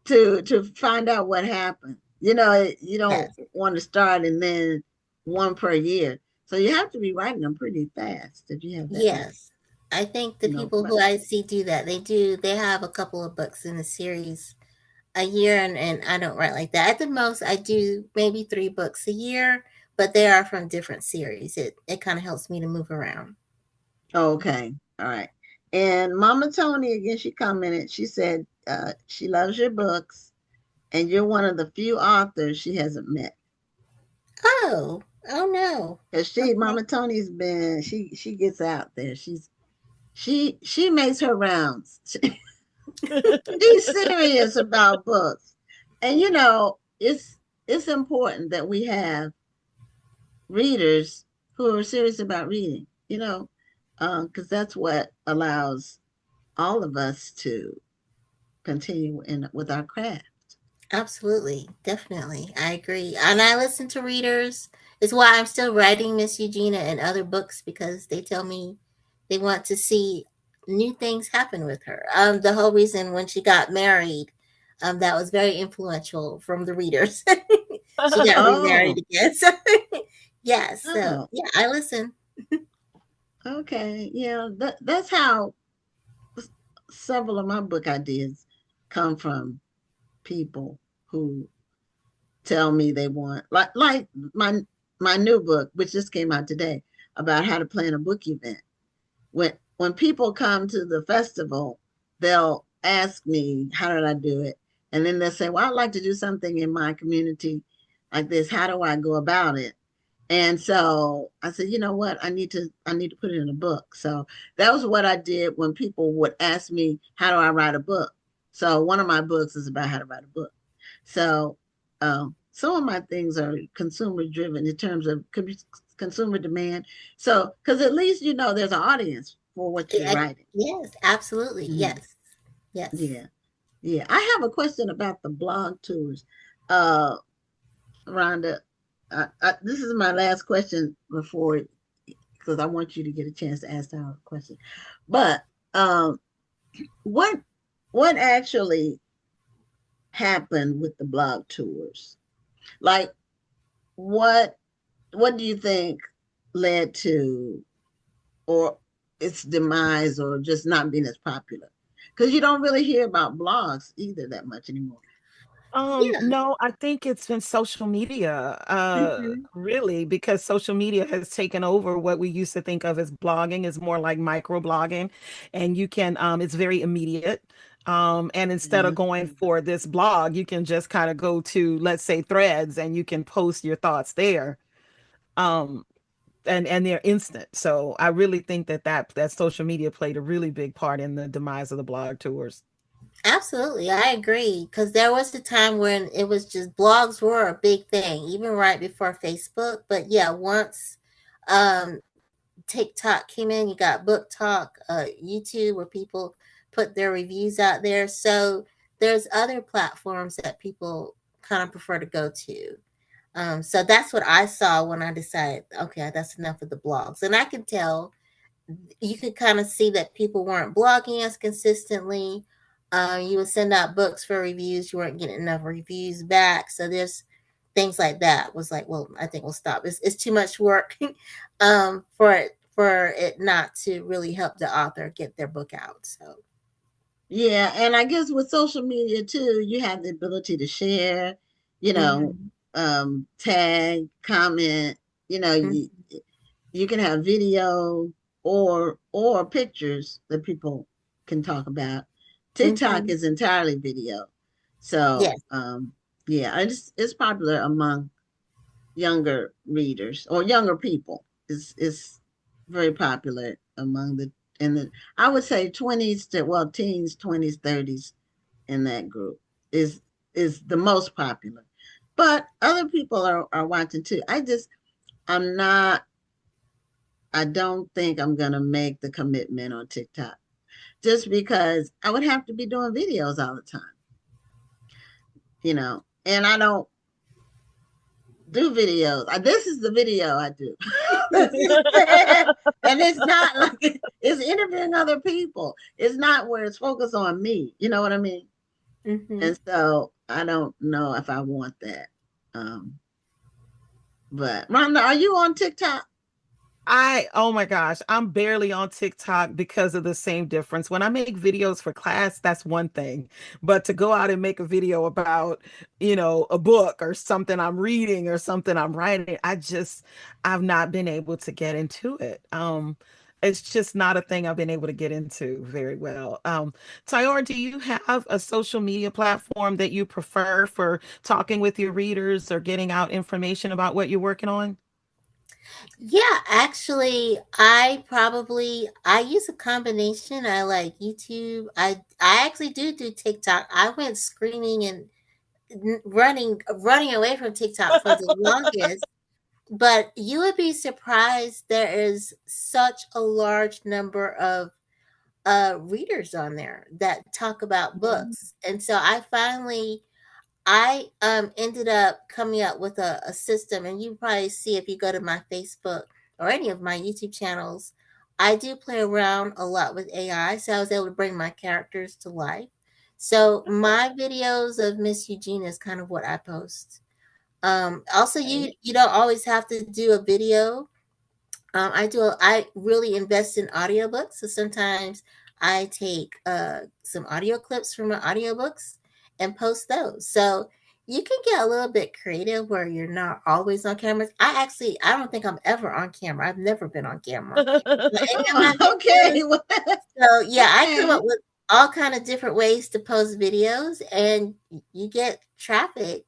to find out what happened. You don't yes, want to start and then one per year. So you have to be writing them pretty fast if you have that many, yes. I think the people but who I see do that. They have a couple of books in the series a year, and I don't write like that. At the most, I do maybe 3 books a year, but they are from different series. It kind of helps me to move around. okay. All right. And Mama Tony, again, she commented, she said she loves your books and you're one of the few authors she hasn't met. Oh, oh no. Because Okay. Mama Tony's been, she gets out there. She makes her rounds. She's serious about books. And it's important that we have readers who are serious about reading, because that's what allows all of us to continue with our craft. Absolutely, definitely. I agree. And I listen to readers. It's why I'm still writing Miss Eugenia and other books because they tell me they want to see new things happen with her. The whole reason when she got married, that was very influential from the readers. She got remarried Oh, again. So yes, so oh, yeah, I listen. okay. Yeah, that's how several of my book ideas come from people who tell me they want like my new book, which just came out today, about how to plan a book event. When people come to the festival, they'll ask me, how did I do it? And then they'll say, well, I'd like to do something in my community like this. How do I go about it? And so I said, you know what? I need to put it in a book. So that was what I did when people would ask me, how do I write a book? So one of my books is about how to write a book. So some of my things are consumer driven in terms of consumer demand. So, because at least there's an audience for what you're writing. Yes, absolutely. Mhm. Yes, yes. Yeah, yeah. I have a question about the blog tours, uh, Rhonda. This is my last question before, because I want you to get a chance to ask our question. But um, what what actually happened with the blog tours? Like, what what do you think led to or its demise or just not being as popular? Because you don't really hear about blogs either that much anymore. Yeah. No, I think it's been social media, hmm really, because social media has taken over what we used to think of as blogging is more like micro blogging, and you can, it's very immediate. And instead of Yeah. going for this blog, you can just kind of go to, let's say, Threads, and you can post your thoughts there. Um, and they're instant. So I really think that social media played a really big part in the demise of the blog tours. Absolutely, I agree. Because there was a time when it was just blogs were a big thing, even right before Facebook. But yeah, once um, TikTok came in, you got Book Talk, YouTube, where people put their reviews out there. So there's other platforms that people kind of prefer to go to. So that's what I saw when I decided, okay, that's enough of the blogs. And I can tell you could kind of see that people weren't blogging as consistently. You would send out books for reviews, you weren't getting enough reviews back. So there's things like that. Was like, well, I think we'll stop. It's too much work for it not to really help the author get their book out. So Yeah, and I guess with social media too, you have the ability to share, you know, hmm tag, comment, you know, you, hmm you can have video or pictures that people can talk about. TikTok hmm is entirely video. So, yes, yeah, it's popular among younger readers or younger people. It's very popular among the I would say 20s to teens, 20s, 30s in that group is is the most popular. But other people are watching too. I'm not I don't think I'm gonna make the commitment on TikTok just because I would have to be doing videos all the time, and I don't do videos. This is the video I do. And it's not like it's interviewing other people. It's not where it's focused on me. You know what I mean? Mm-hmm. And so I don't know if I want that. But Rhonda, are you on TikTok? Oh my gosh, I'm barely on TikTok because of the same difference. When I make videos for class, that's one thing. But to go out and make a video about, a book or something I'm reading or something I'm writing, I've not been able to get into it. It's just not a thing I've been able to get into very well. Tyora, do you have a social media platform that you prefer for talking with your readers or getting out information about what you're working on? Yeah, actually, I use a combination. I like YouTube. I actually do TikTok. I went screaming and running away from TikTok for the longest. But you would be surprised. There is such a large number of readers on there that talk about books, and so I ended up coming up with a system, and you probably see if you go to my Facebook or any of my YouTube channels. I do play around a lot with AI, so I was able to bring my characters to life. So my videos of Miss Eugene is kind of what I post. Also, you don't always have to do a video. I really invest in audiobooks. So sometimes I take some audio clips from my audiobooks and post those. So you can get a little bit creative where you're not always on camera. I don't think I'm ever on camera. I've never been on camera. But any of my Okay. videos, so yeah, I come Okay. up with all kind of different ways to post videos, and you get traffic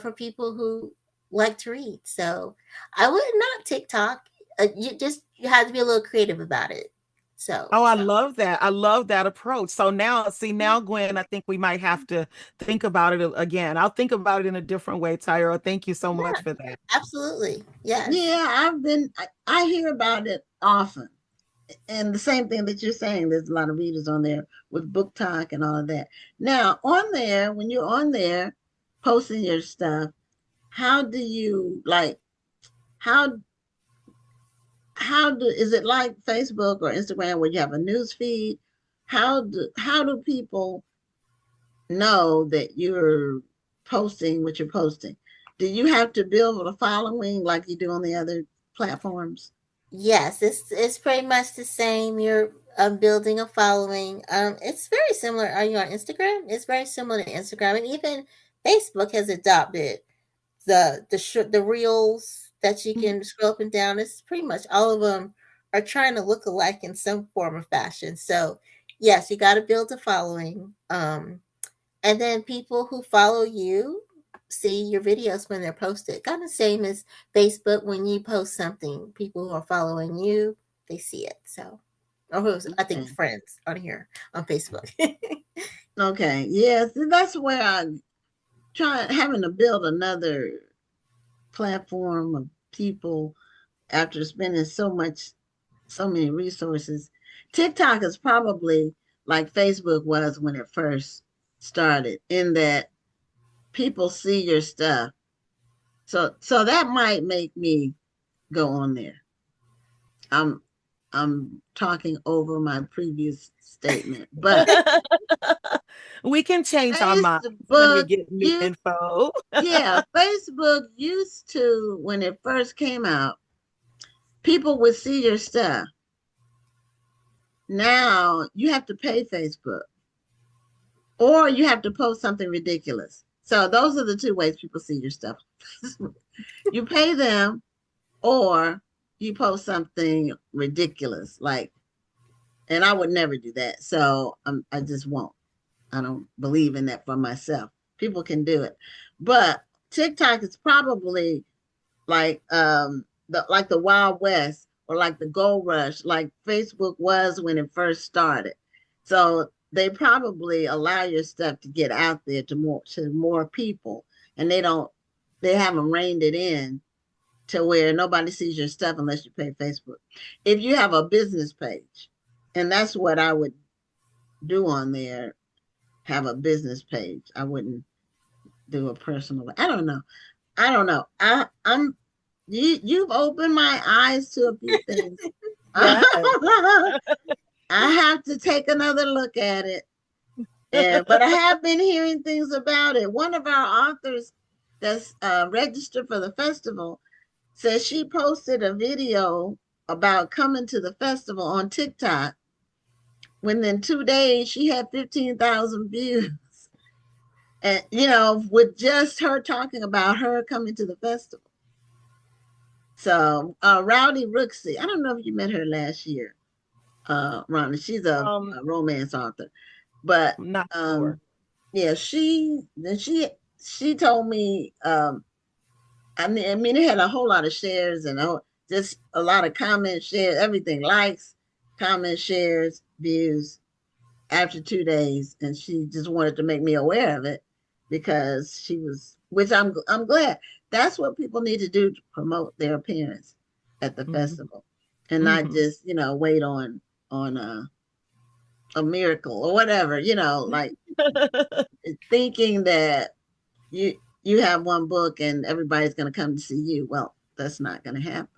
for people who like to read. So I would not TikTok. You have to be a little creative about it. So Oh, I love that. I love that approach. So now, see, now, Gwen, I think we might have to think about it again. I'll think about it in a different way, Tyra. Thank you so much yeah, for that. absolutely, yes. Yeah, I hear about it often. And the same thing that you're saying, there's a lot of readers on there with book talk and all of that. Now, on there, when you're on there posting your stuff, how do you like how is it like Facebook or Instagram where you have a news feed? How do people know that you're posting what you're posting? Do you have to build a following like you do on the other platforms? Yes, it's pretty much the same. You're building a following. It's very similar. Are you on Instagram? It's very similar to Instagram, and even Facebook has adopted the reels that you can scroll up and down. It's pretty much all of them are trying to look alike in some form or fashion. So yes, you got to build a following. And then people who follow you see your videos when they're posted. Kind of same as Facebook when you post something, people who are following you, they see it. So, or who's I think Okay. friends on here on Facebook. Okay. Yes, that's where I'm having to build another platform of people after spending so many resources. TikTok is probably like Facebook was when it first started, in that people see your stuff. So that might make me go on there. I'm I'm talking over my previous statement, but We can change our minds when we Facebook get new used info. yeah, Facebook used to, when it first came out, people would see your stuff. Now you have to pay Facebook, or you have to post something ridiculous. So those are the two ways people see your stuff. You pay them, or you post something ridiculous, like, and I would never do that. So I just won't. I don't believe in that for myself. People can do it, but TikTok is probably like the Wild West, or like the gold rush, like Facebook was when it first started. So they probably allow your stuff to get out there to more people, and they haven't reined it in to where nobody sees your stuff unless you pay Facebook. If you have a business page, and that's what I would do on there, have a business page. I wouldn't do a personal. I don't know. I'm you've opened my eyes to a few things. Yeah. I have to take another look at it. But I have been hearing things about it. One of our authors that's registered for the festival says she posted a video about coming to the festival on TikTok. Within 2 days, she had 15,000 views. And, with just her talking about her coming to the festival. So, Rowdy Rooksey, I don't know if you met her last year, Rhonda. She's a romance author. But, not sure. Yeah, she told me, I mean, it had a whole lot of shares and just a lot of comments, shares, everything, likes, comments, shares, views after 2 days. And she just wanted to make me aware of it because she was, which I'm glad. That's what people need to do to promote their appearance at the festival and not just, wait on a miracle or whatever, like thinking that you have one book and everybody's going to come to see you. Well, that's not going to happen.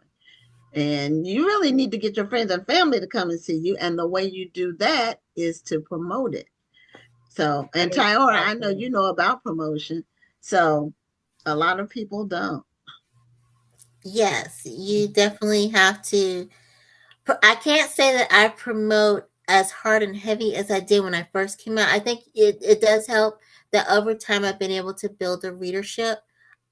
And you really need to get your friends and family to come and see you. And the way you do that is to promote it. So, and Tyora, I know you know about promotion. So a lot of people don't. Yes, you definitely have to. I can't say that I promote as hard and heavy as I did when I first came out. I think it does help that over time I've been able to build a readership.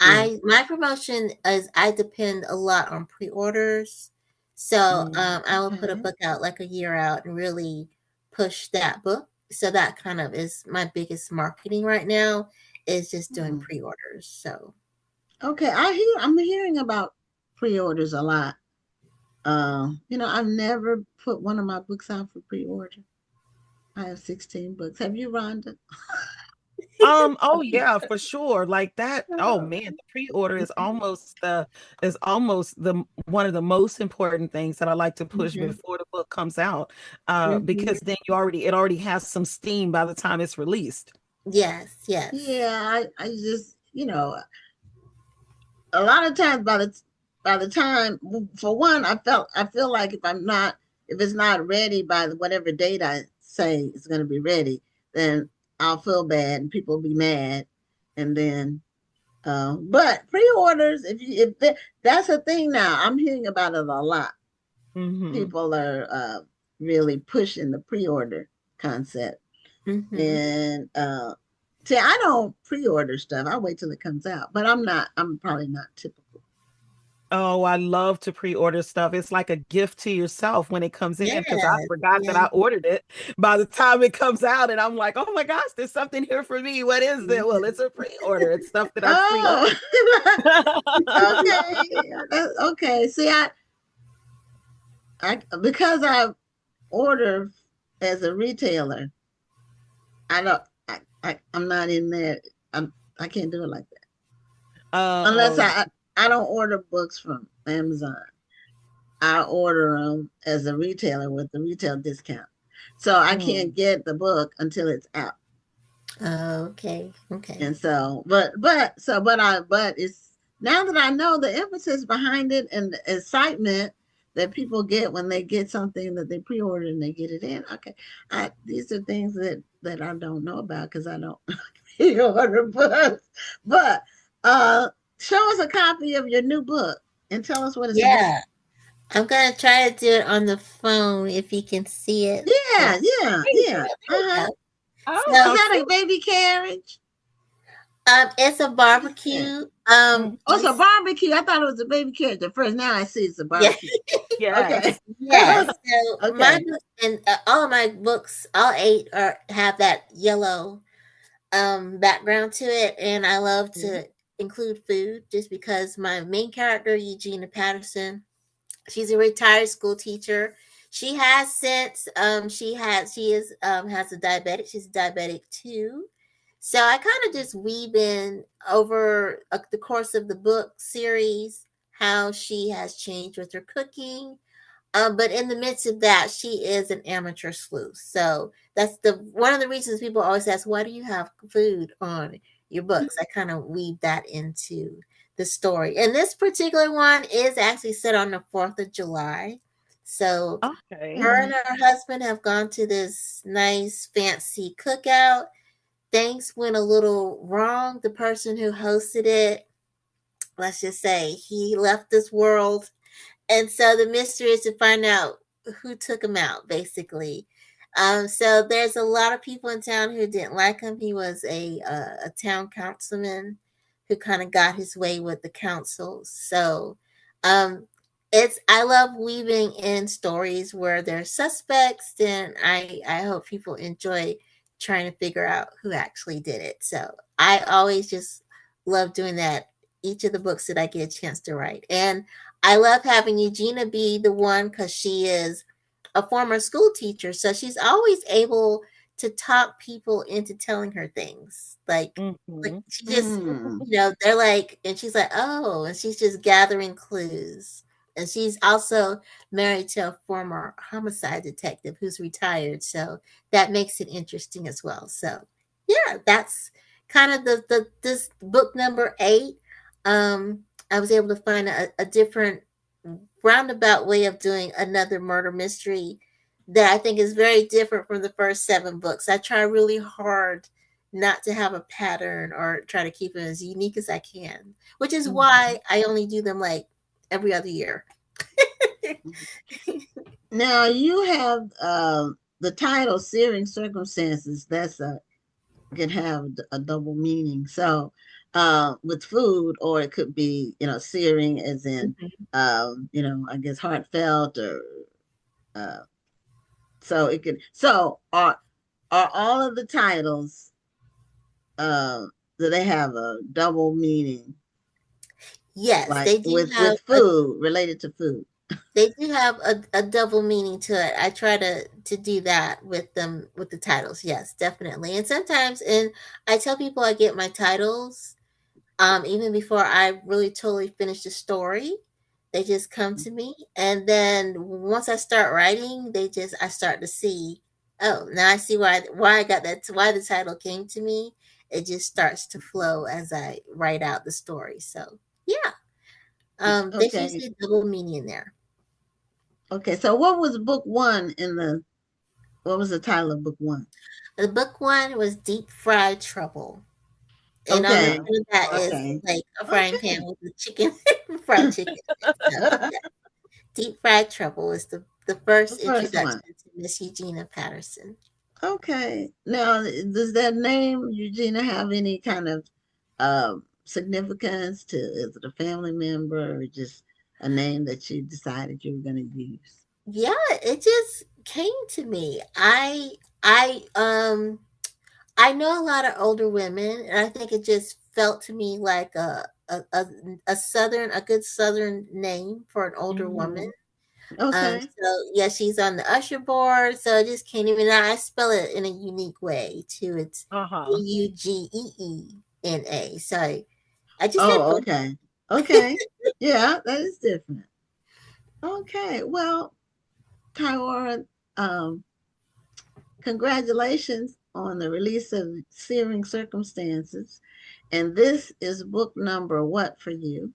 My promotion is I depend a lot on pre-orders. So I will put a book out like a year out and really push that book. So that kind of is my biggest marketing right now is just doing pre-orders. So okay, I'm hearing about pre-orders a lot. I've never put one of my books out for pre-order. I have 16 books. Have you, Rhonda? Oh yeah, for sure. Like that. Oh man, the pre-order is almost the one of the most important things that I like to push before the book comes out. Because then it already has some steam by the time it's released. Yes. Yeah, I just, a lot of times by the time, for one, I feel like if it's not ready by whatever date I say it's going to be ready, then I'll feel bad and people will be mad. And then, but pre-orders, that's a thing now. I'm hearing about it a lot. People are really pushing the pre-order concept. And see, I don't pre-order stuff. I wait till it comes out, but I'm probably not typical. Oh, I love to pre-order stuff. It's like a gift to yourself when it comes in because I forgot that Yeah. I ordered it by the time it comes out. And I'm like, oh my gosh, there's something here for me. What is it? Well, it's a pre-order. It's stuff that I've Okay. Okay. See, I because I order as a retailer, I'm not in there. I can't do it like that. Unless I don't order books from Amazon. I order them as a retailer with the retail discount. So I can't get the book until it's out. Okay. And so, but it's now that I know the emphasis behind it and the excitement that people get when they get something that they pre-order and they get it in. Okay. These are things that I don't know about because I don't pre-order books. But show us a copy of your new book and tell us what it's about. Yeah. I'm going to try to do it on the phone if you can see it. Yeah. So, is that a baby carriage? It's a barbecue. It's a barbecue. I thought it was a baby carriage at first. Now I see it's a barbecue. Yes. Okay. Yes. So my book and all of my books, all 8 have that yellow background to it, and I love to include food just because my main character, Eugenia Patterson, she's a retired school teacher. She has since she has a diabetic. She's diabetic too. So I kind of just weave in over the course of the book series how she has changed with her cooking. But in the midst of that, she is an amateur sleuth. So that's the one of the reasons people always ask, why do you have food on your books? I kind of weave that into the story. And this particular one is actually set on the 4th of July. So Okay. her and her husband have gone to this nice fancy cookout. Things went a little wrong. The person who hosted it, let's just say, he left this world, and so the mystery is to find out who took him out, basically. So there's a lot of people in town who didn't like him. He was a town councilman who kind of got his way with the council. So um, I love weaving in stories where there's suspects, and I hope people enjoy trying to figure out who actually did it. So I always just love doing that. Each of the books that I get a chance to write, and I love having Eugenia be the one because she is a former school teacher. So she's always able to talk people into telling her things. Like Mm-hmm. she just, Mm. they're like, and she's like, oh, and she's just gathering clues. And she's also married to a former homicide detective who's retired. So that makes it interesting as well. So yeah, that's kind of the this book number 8. I was able to find a different roundabout way of doing another murder mystery that I think is very different from the first 7 books. I try really hard not to have a pattern or try to keep it as unique as I can, which is why I only do them like every other year. Now you have the title "Searing Circumstances." That's can have a double meaning. So with food, or it could be searing, as in I guess heartfelt, or uh, so it could. So are all of the titles do they have a double meaning? Yes, Like they do have with food, related to food. they do have a double meaning to it. I try to do that with them with the titles. Yes, definitely. And sometimes, and I tell people I get my titles even before I really totally finish the story. They just come to me, and then once I start writing, I start to see. Oh, now I see why I got that. Why the title came to me. It just starts to flow as I write out the story. So yeah, there's Okay. usually a double meaning in there. Okay. So what was book 1 in the? What was the title of book 1? The book 1 was Deep Fried Trouble. And on the Okay. front of that is Okay. like a frying pan Okay. with the chicken, fried chicken. So, yeah. Deep Fried Trouble is the The first first introduction one. to Miss Eugenia Patterson. Okay. Now, does that name Eugenia have any kind of significance to? Is it a family member, or just a name that you decided you were going to use? Yeah, it just came to me. I know a lot of older women, and I think it just felt to me like a good southern name for an older woman. Mhm. Okay. So yeah, she's on the usher board. So I just can't even. I spell it in a unique way too. It's Uh-huh. Eugeena. So I just had Oh, fun. okay. Okay. Yeah, that is different. Okay. Well, Tyora, um, congratulations on the release of Searing Circumstances. And this is book number what for you?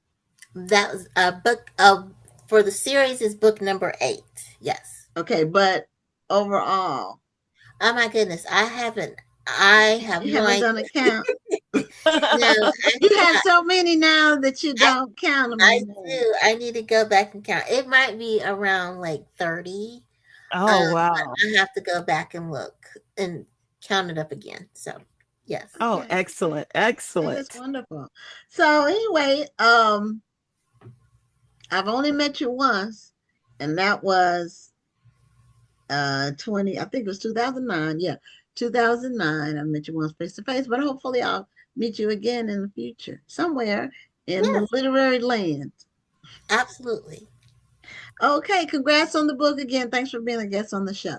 That was a book for the series is book number 8. Yes. Okay, but overall, Oh my goodness, I haven't. I have you no haven't idea. done a count. No, You actually, have so many now that you I, don't count them I anymore. do. I need to go back and count. It might be around like 30. Oh, But wow. I have to go back and look and count it up again. So, yes. Oh, Okay. excellent. Okay, that's Excellent. wonderful. So anyway, I've only met you once, and that was 20, I think it was 2009. Yeah, 2009. I met you once face to face, but hopefully I'll meet you again in the future, somewhere in the Yes, literary land. absolutely. Okay, congrats on the book again. Thanks for being a guest on the show.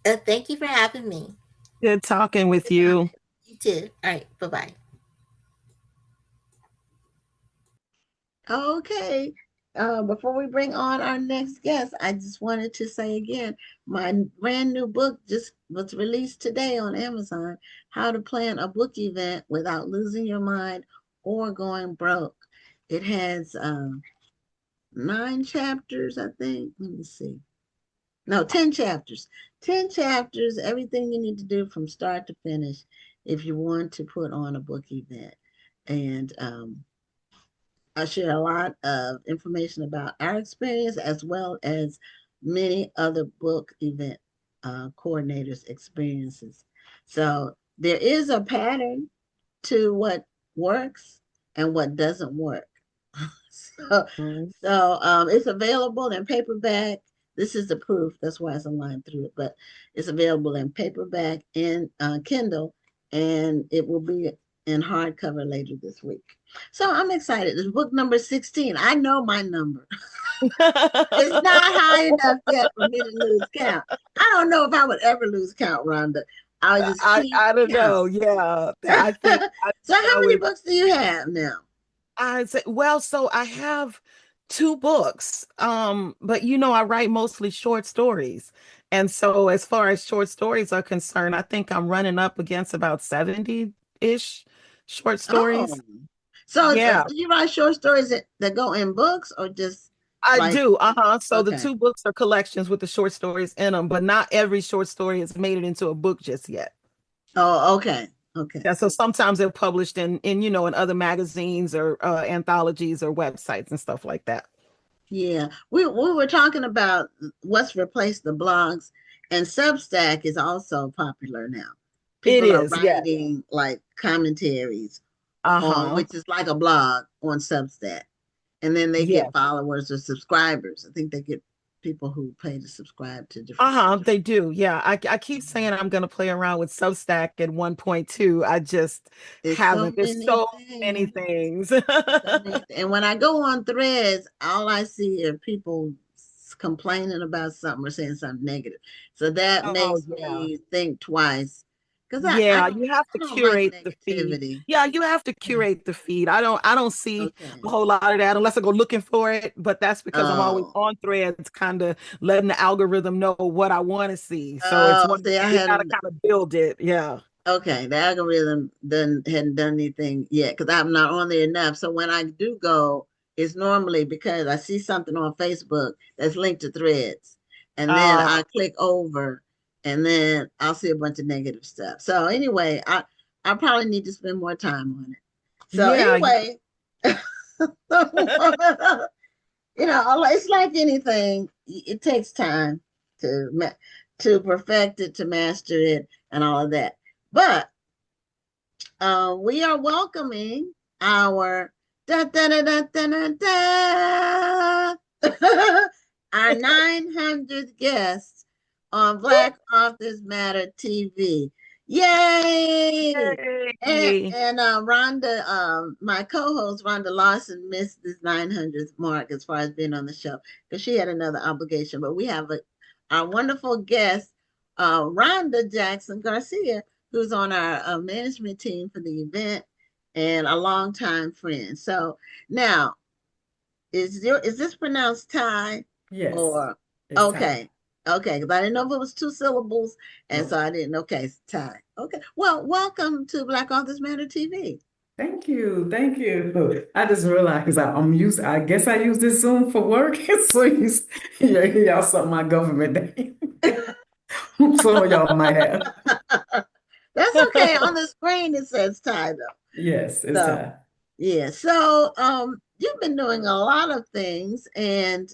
Thank you for having me. Good talking with you. You too. All right. Bye bye. Okay, Before we bring on our next guest, I just wanted to say again, my brand new book just was released today on Amazon, How to Plan a Book Event Without Losing Your Mind or Going Broke. It has 9 chapters, I think. Let me see. No, 10 chapters. 10 chapters, everything you need to do from start to finish if you want to put on a book event. And I share a lot of information about our experience as well as many other book event coordinators' experiences. So there is a pattern to what works and what doesn't work. so Mhm. it's available in paperback. This is the proof. That's why it's a line through it, but it's available in paperback and Kindle, and it will be in hardcover later this week. So I'm excited. It's book number 16. I know my number. It's not high enough yet for me to lose count. I don't know if I would ever lose count, Rhonda. I would just keep I don't count. know. Yeah, I So how know many it. books do you have now? I say, well, so I have two books. But I write mostly short stories. And so as far as short stories are concerned, I think I'm running up against about 70-ish short Oh, stories. so Yeah, do you write short stories that go in books or just I like, do. Uh-huh. So the okay. two books are collections with the short stories in them, but not every short story has made it into a book just yet. Oh, okay. Okay. Yeah, so sometimes they're published in other magazines or anthologies or websites and stuff like that. Yeah. We were talking about what's replaced the blogs, and Substack is also popular now. It People are is, yeah. writing like commentaries on, Uh-huh. which is like a blog on Substack. And then they Yeah. get followers or subscribers. I think they get people who pay to subscribe to different. Uh-huh. They do. Yeah. I keep saying I'm gonna play around with Substack at 1.2. I just It's so haven't. There's many so many things. things. So many, and when I go on threads, all I see are people complaining about something or saying something negative. So that Oh makes yeah. me think twice because Yeah, you have to I don't like curate the feed. negativity. Yeah, you have to curate the feed. I don't see a Okay. whole lot of that unless I go looking for it, but that's because I'm always Oh, on threads, kind of letting the algorithm know what I want to see. So it's oh, one see, I you gotta hadn't. kind of build it. Yeah. Okay, the algorithm done hadn't done anything yet because I'm not on there enough. So when I do go, it's normally because I see something on Facebook that's linked to threads, and then Uh I click over, and then I'll see a bunch of negative stuff. So anyway, I probably need to spend more time on it. So yeah, anyway, it's like anything. It takes time to perfect it, to master it, and all of that. But we are welcoming our da, da, da, da, da, da, da, our 900th guest on Black Authors Matter TV. Yay! And, yay. and Rhonda, my co-host Rhonda Lawson missed this 900th mark as far as being on the show because she had another obligation. But we have our wonderful guest, Rhonda Jackson Garcia, who's on our management team for the event and a longtime friend. So now, is this pronounced Ty Yes, or it's Ty. okay? Okay, because I didn't know if it was 2 syllables, and so No, I didn't. Okay, it's Ty. Okay, well, welcome to Black Authors Matter TV. thank you, thank you. I just realized I'm used. I guess I use this Zoom for work, so yeah, y'all something my government name. Some of y'all might have. That's okay. On the screen it says Ty though. Yes, it's So Ty. yeah. So you've been doing a lot of things, and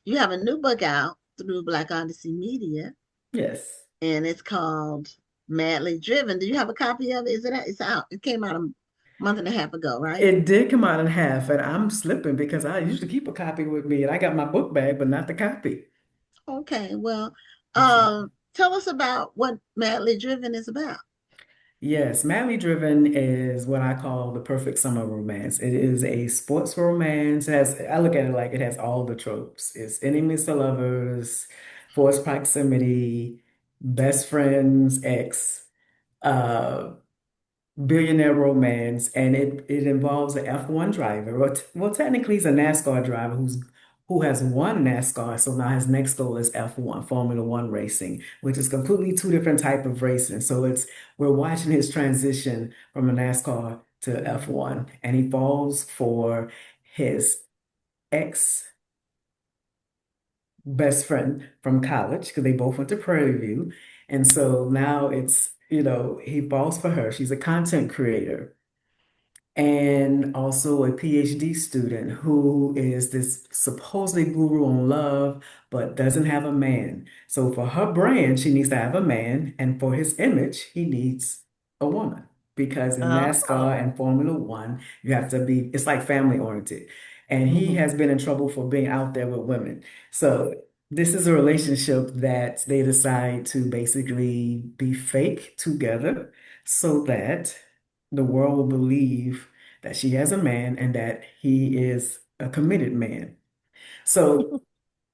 you have a new book out through Black Odyssey Media, Yes, and it's called Madly Driven. Do you have a copy of it? Is it? It's out. It came out a month and a half ago, right? it did come out in half, and I'm slipping because I usually keep a copy with me, and I got my book bag, but not the copy. Okay. Well, So. tell us about what Madly Driven is about. Yes, Madly Driven is what I call the perfect summer romance. It is a sports romance. I look at it like it has all the tropes. It's enemies to lovers, forced proximity, best friends, ex. Uh, billionaire romance, and it involves an F1 driver. Well, technically, he's a NASCAR driver who has won NASCAR, so now his next goal is F1, Formula One racing, which is completely two different type of racing. So we're watching his transition from a NASCAR to F1, and he falls for his ex best friend from college because they both went to Prairie View. And so now he falls for her. She's a content creator and also a PhD student who is this supposedly guru on love, but doesn't have a man. So for her brand, she needs to have a man, and for his image, he needs a woman. Because in NASCAR and Formula One, you have to be, it's like family oriented. And he Mhm. has been in trouble for being out there with women. So this is a relationship that they decide to basically be fake together so that the world will believe that she has a man and that he is a committed man. So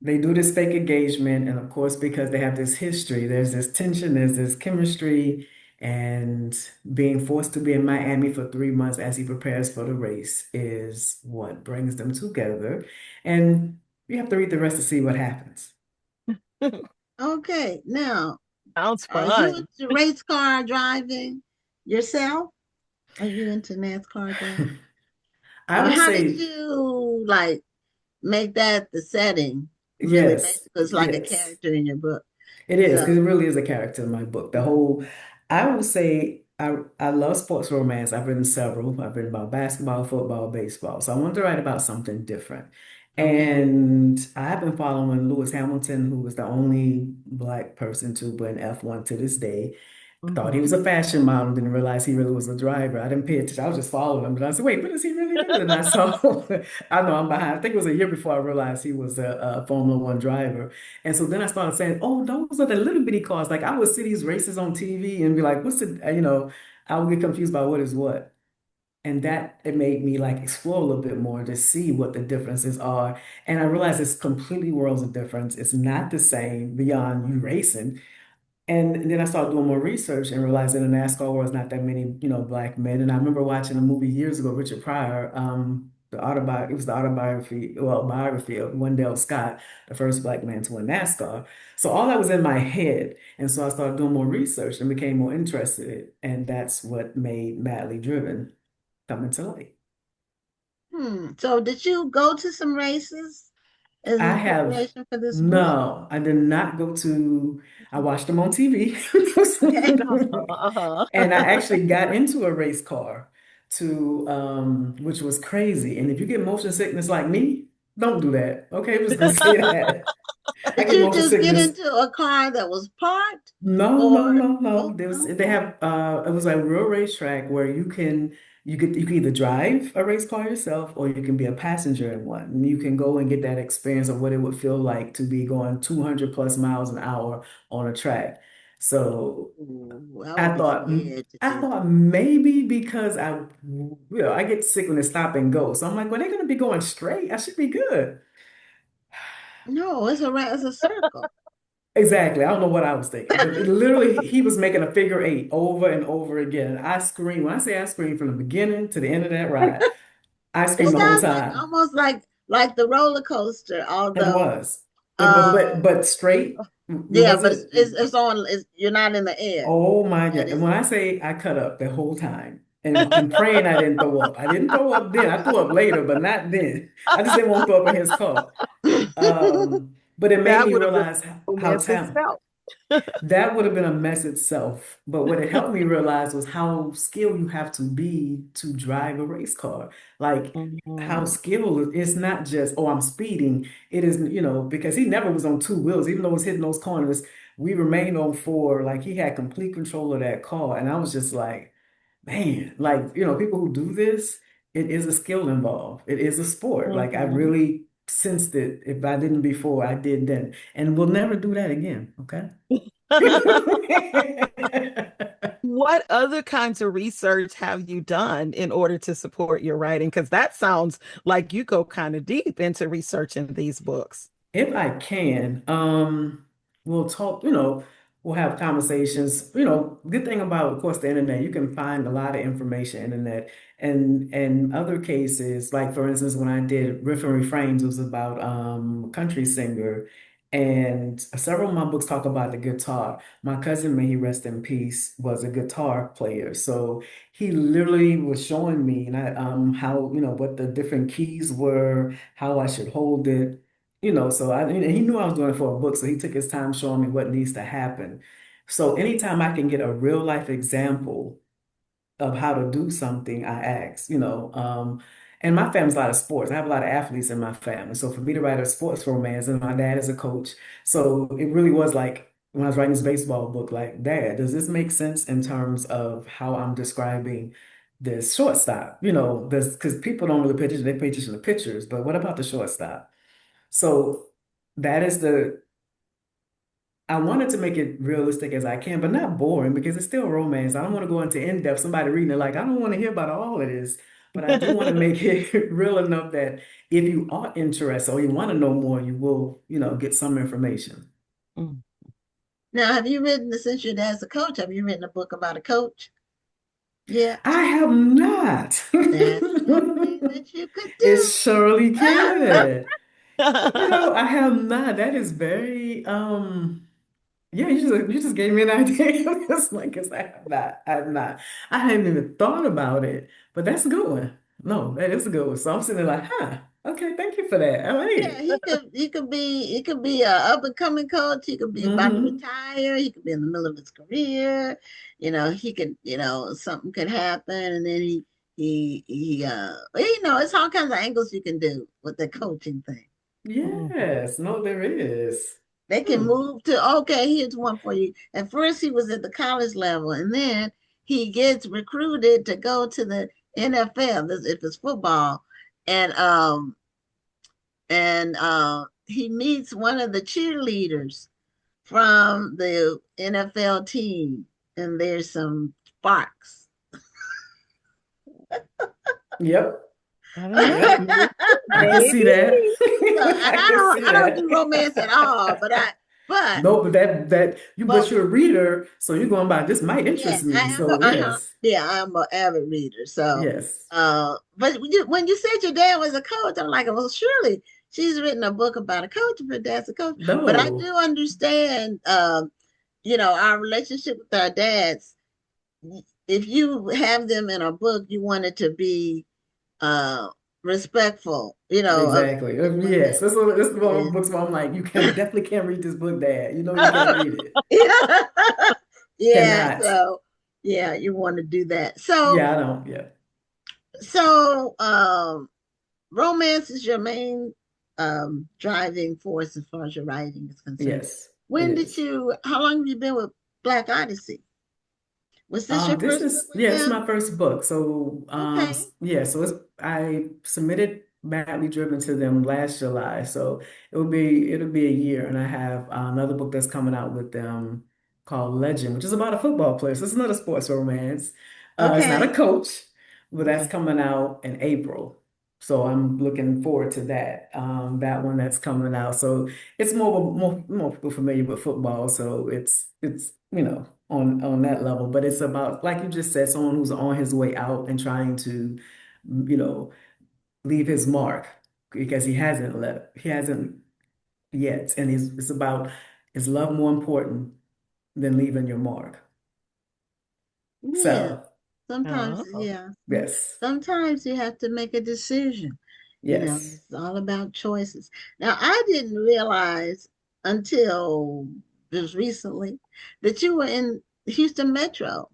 they do this fake engagement, and of course, because they have this history, there's this tension, there's this chemistry, and being forced to be in Miami for 3 months as he prepares for the race is what brings them together. And you have to read the rest to see what happens. Okay, now, Sounds are you fun. into race car driving yourself? Are you into NASCAR driving? I Or would how did say you like make that the setting? Really, yes, basically, it's like a yes. character in your book. It is So, because it really is a character in my book. I would say I love sports romance. I've written several. I've written about basketball, football, baseball. So I wanted to write about something different. okay. And I've been following Lewis Hamilton, who was the only Black person to win F1 to this day. Thought he was Mhm. a fashion model, didn't realize he really was a driver. I didn't pay attention. I was just following him. But I said, wait, what does he really do? And I saw, I know I'm behind. I think it was a year before I realized he was a Formula One driver. And so then I started saying, oh, those are the little bitty cars. Like I would see these races on TV and be like, I would get confused by what is what. And that it made me like explore a little bit more to see what the differences are. And I realized it's completely worlds of difference. It's not the same beyond you racing. And then I started doing more research and realized that in the NASCAR world, not that many, Black men. And I remember watching a movie years ago, Richard Pryor, it was the biography of Wendell Scott, the first Black man to win NASCAR. So all that was in my head. And so I started doing more research and became more interested. And that's what made Madly Driven come into light. So, did you go to some races as I in have preparation for this book? no, I did not go to, I watched them on TV. Okay. Uh-huh. And I actually got into a race car which was crazy. And if you get motion sickness like me, don't do that. Okay, I'm just gonna say that. I Did get you motion just get sickness. into a car that was parked? No, no, Or, no, no. oh, They okay. have it was a real racetrack where you can either drive a race car yourself or you can be a passenger in one. And you can go and get that experience of what it would feel like to be going 200 plus miles an hour on a track. So Ooh, I would I be thought scared to I do thought that. maybe because I get sick when they stop and go. So I'm like, well, they're gonna be going straight. I should be good. No, it's a circle. Exactly. I don't know what I was thinking, but literally he was making a figure eight over and over again. I screamed. When I say I screamed from the beginning to the end of that ride, I It screamed the whole sounds like time. almost like the roller coaster, It although was. It was, um but straight. It yeah, but wasn't. it's on you're not in the air. Oh my God. That And is when I say I cut up the whole time and praying I didn't throw up. I didn't throw up then. I threw up later, but not then. I just didn't want to throw up in his car. But it made That me would have been realize how romance talented. itself. That would have been a mess itself. But what it helped me realize was how skilled you have to be to drive a race car. Like how Mhm. skilled it's not just, oh, I'm speeding. It is, because he never was on two wheels, even though he was hitting those corners, we remained on four. Like he had complete control of that car. And I was just like, man, like, people who do this, it is a skill involved. It is a sport. Like I Mhm. really sensed it. If I didn't before, I did then. And we'll never do that again. Okay. What other kinds of research have you done in order to support your writing? Because that sounds like you go kind of deep into researching these books. If I can, we'll talk, we'll have conversations. Good thing about, of course, the internet, you can find a lot of information on the internet. And other cases, like for instance, when I did Riff and Refrains, it was about a country singer. And several of my books talk about the guitar. My cousin, may he rest in peace, was a guitar player. So he literally was showing me and how, what the different keys were, how I should hold it. So and he knew I was doing it for a book, so he took his time showing me what needs to happen. So anytime I can get a real life example of how to do something, I ask, and my family's a lot of sports. I have a lot of athletes in my family. So for me to write a sports romance, and my dad is a coach, so it really was like when I was writing this baseball book, like, Dad, does this make sense in terms of how I'm describing this shortstop? This because people don't really pay attention, they pay attention to pictures, but what about the shortstop? So that is I wanted to make it realistic as I can, but not boring because it's still romance. I don't want to go into in-depth, somebody reading it like, I don't want to hear about all of this, but I do want to make it real enough that if you are interested or you want to know more, you will, get some information. Mm. Now, have you written, since your dad's a coach, have you written a book about a coach? Yeah, I have not. that's something that you could It do. surely can. I have not. That is very yeah, you just gave me an idea. It's like, 'cause I have not. I have not. I hadn't even thought about it, but that's a good one. No, that is a good one. So I'm sitting there like, huh, okay, thank you for that. All Yeah, right. he could be a up and coming coach. He could be about to Mm-hmm. retire. He could be in the middle of his career. He could, something could happen, and then it's all kinds of angles you can do with the coaching thing. Mhm. Yes. No, there is. They can Hmm. move to, okay, here's one for you. At first, he was at the college level, and then he gets recruited to go to the NFL, if it's football, and he meets one of the cheerleaders from the NFL team, and there's some sparks. Yep. I don't Yep. know. I can see that. Maybe. And I I can don't see I don't that. do romance at all, but No, but but but you're a reader, so you're going by this might yeah, interest me. I am So yes. yeah, I'm an avid reader. So Yes. but when you said your dad was a coach, I'm like, well, surely she's written a book about a coach if her dad's a coach. But I No. do understand our relationship with our dads. If you have them in a book, you want it to be uh respectful, of Exactly. what Yes. they This is one of did. those books where I'm like, you can definitely can't read this book, Dad. You know you can't read it. Yeah. Yeah, Cannot. so yeah, you want to do that. Yeah, I don't. Yeah. So romance is your main driving force as far as your writing is concerned. Yes, it When did is. you how long have you been with Black Odyssey? Was this your This first book is with yeah, it's them? my first book. So Okay. yeah, so I submitted Madly Driven to them last July. So it'll be a year, and I have another book that's coming out with them called Legend, which is about a football player. So it's another sports romance. It's not a Okay. coach, but that's Okay. coming out in April. So I'm looking forward to that. That one that's coming out. So it's more people familiar with football, so it's on that level. But it's about, like you just said, someone who's on his way out and trying to, you know, leave his mark because he hasn't yet, and it's about, is love more important than leaving your mark? Yeah. So Sometimes, Oh. yeah. yes, Sometimes you have to make a decision. yes, It's all about choices. Now, I didn't realize until just recently that you were in Houston Metro.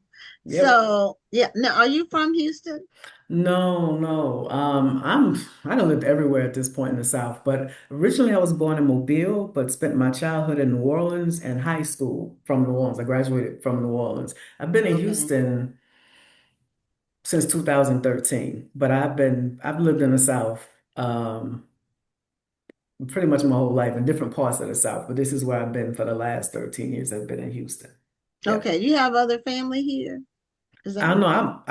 yep. So, yeah. Now, are you from Houston? No, no. I don't live everywhere at this point in the South, but originally I was born in Mobile, but spent my childhood in New Orleans and high school from New Orleans. I graduated from New Orleans. I've been in Okay. Houston since 2013, but I've lived in the South pretty much my whole life in different parts of the South, but this is where I've been for the last 13 years. I've been in Houston. Yeah. Okay. You have other family here? Is I that don't know. right?